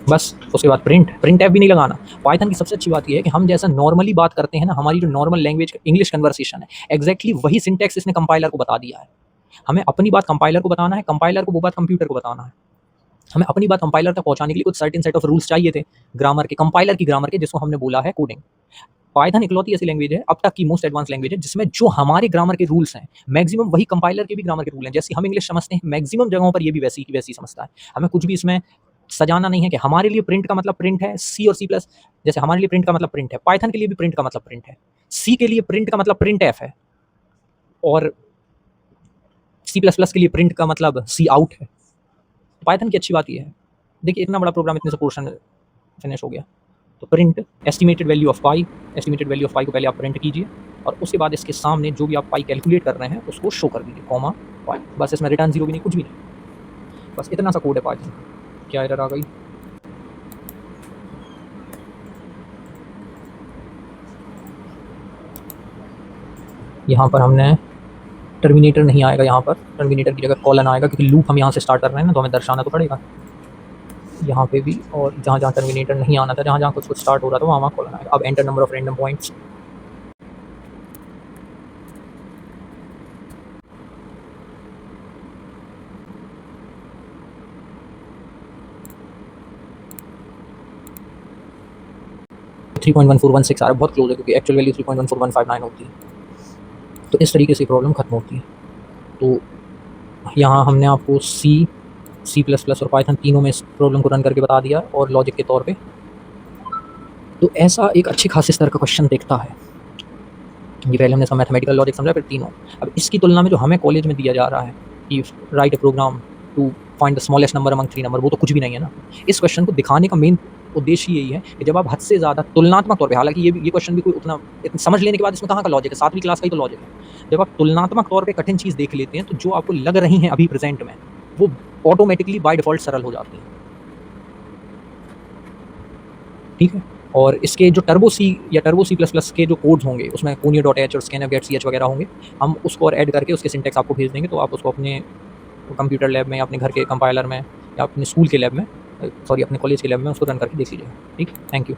बस उसके बाद प्रिंट एफ भी नहीं लगाना। पाइथन की सबसे अच्छी बात ये है कि हम जैसा नॉर्मली बात करते हैं ना, हमारी जो नॉर्मल लैंग्वेज इंग्लिश कन्वर्सेशन है, एग्जैक्टली वही सिंटैक्स इसने कंपाइलर को बता दिया है। हमें अपनी बात कंपाइलर को बताना है, कंपाइलर को वो बात कंप्यूटर को बताना है। हमें अपनी बात कंपाइलर तक पहुंचाने के लिए कुछ सर्टेन सेट ऑफ रूल्स चाहिए थे ग्रामर के, कंपाइलर की ग्रामर के, जिसको हमने बोला है कोडिंग। पाइथन इकलौती ऐसी लैंग्वेज है अब तक की मोस्ट एडवांस लैंग्वेज है जिसमें जो हमारे ग्रामर के रूल्स हैं मैक्सिमम वही कंपाइलर के भी ग्रामर के रूल हैं। जैसे हम इंग्लिश समझते हैं मैक्सिमम जगहों पर ये भी वैसी की वैसी समझता है। हमें कुछ भी इसमें सजाना नहीं है कि हमारे लिए प्रिंट का मतलब प्रिंट है, सी और C+, जैसे हमारे लिए प्रिंट का मतलब प्रिंट है, पाइथन के लिए भी प्रिंट का मतलब प्रिंट है, सी के लिए प्रिंट का मतलब प्रिंट एफ है, और C++ के लिए प्रिंट का मतलब सी आउट है। पाइथन की अच्छी बात ये है, देखिए इतना बड़ा प्रोग्राम इतने से पोर्शन फिनिश हो गया, तो print estimated value of pi, estimated value of pi को पहले आप प्रिंट कीजिए और उसके बाद इसके सामने जो भी आप पाई कैलकुलेट कर रहे हैं उसको शो कर दीजिए, कॉमा पाई। बस इसमें रिटर्न 0 भी नहीं, कुछ भी नहीं, बस इतना सा कोड है पाइथन। क्या एरर आ गई? यहाँ पर हमने टर्मिनेटर नहीं आएगा, यहाँ पर टर्मिनेटर की जगह कॉलन आएगा क्योंकि लूप हम यहाँ से स्टार्ट कर रहे हैं ना, तो हमें दर्शाना तो पड़ेगा यहाँ पे भी। और जहाँ जहाँ टर्मिनेटर नहीं आना था, जहाँ जहाँ कुछ स्टार्ट हो रहा था वहाँ कॉलन आएगा। अब enter number of random points, three 3.1416 आ रहा है, बहुत क्लोज है क्योंकि एक्चुअल वैल्यू 3.1459 होती है। तो इस तरीके से प्रॉब्लम खत्म होती है। तो यहाँ हमने आपको C++ और पाइथन तीनों में इस प्रॉब्लम को रन करके बता दिया और लॉजिक के तौर पे। तो ऐसा एक अच्छे खासे स्तर का क्वेश्चन देखता है। ये पहले हमने मैथमेटिकल लॉजिक समझा, फिर तीनों। अब इसकी तुलना में जो हमें कॉलेज में दिया जा रहा है कि write a program to find the smallest number among 3 number, वो तो कुछ भी नहीं है ना। इस क्वेश्चन को दिखाने का मेन उद्देश्य यही है कि जब आप हद से ज़्यादा तुलनात्मक तौर पे, हालांकि ये क्वेश्चन भी कोई उतना समझ लेने के बाद इसमें कहाँ का लॉजिक है, 7वीं क्लास का ही तो लॉजिक है। जब आप तुलनात्मक तौर पे कठिन चीज़ देख लेते हैं तो जो आपको लग रही हैं अभी प्रेजेंट में, वो ऑटोमेटिकली बाय डिफ़ॉल्ट सरल हो जाती हैं। ठीक है। और इसके जो टर्बो C या टर्बो C++ के जो कोड्स होंगे उसमें conio.h और scanf.ch वगैरह होंगे, हम उसको और ऐड करके उसके सिंटैक्स आपको भेज देंगे, तो आप उसको अपने कंप्यूटर लैब में या अपने घर के कंपाइलर में या अपने स्कूल के लैब में, सॉरी अपने कॉलेज के लैब में उसको रन करके देख लीजिएगा। ठीक, थैंक यू।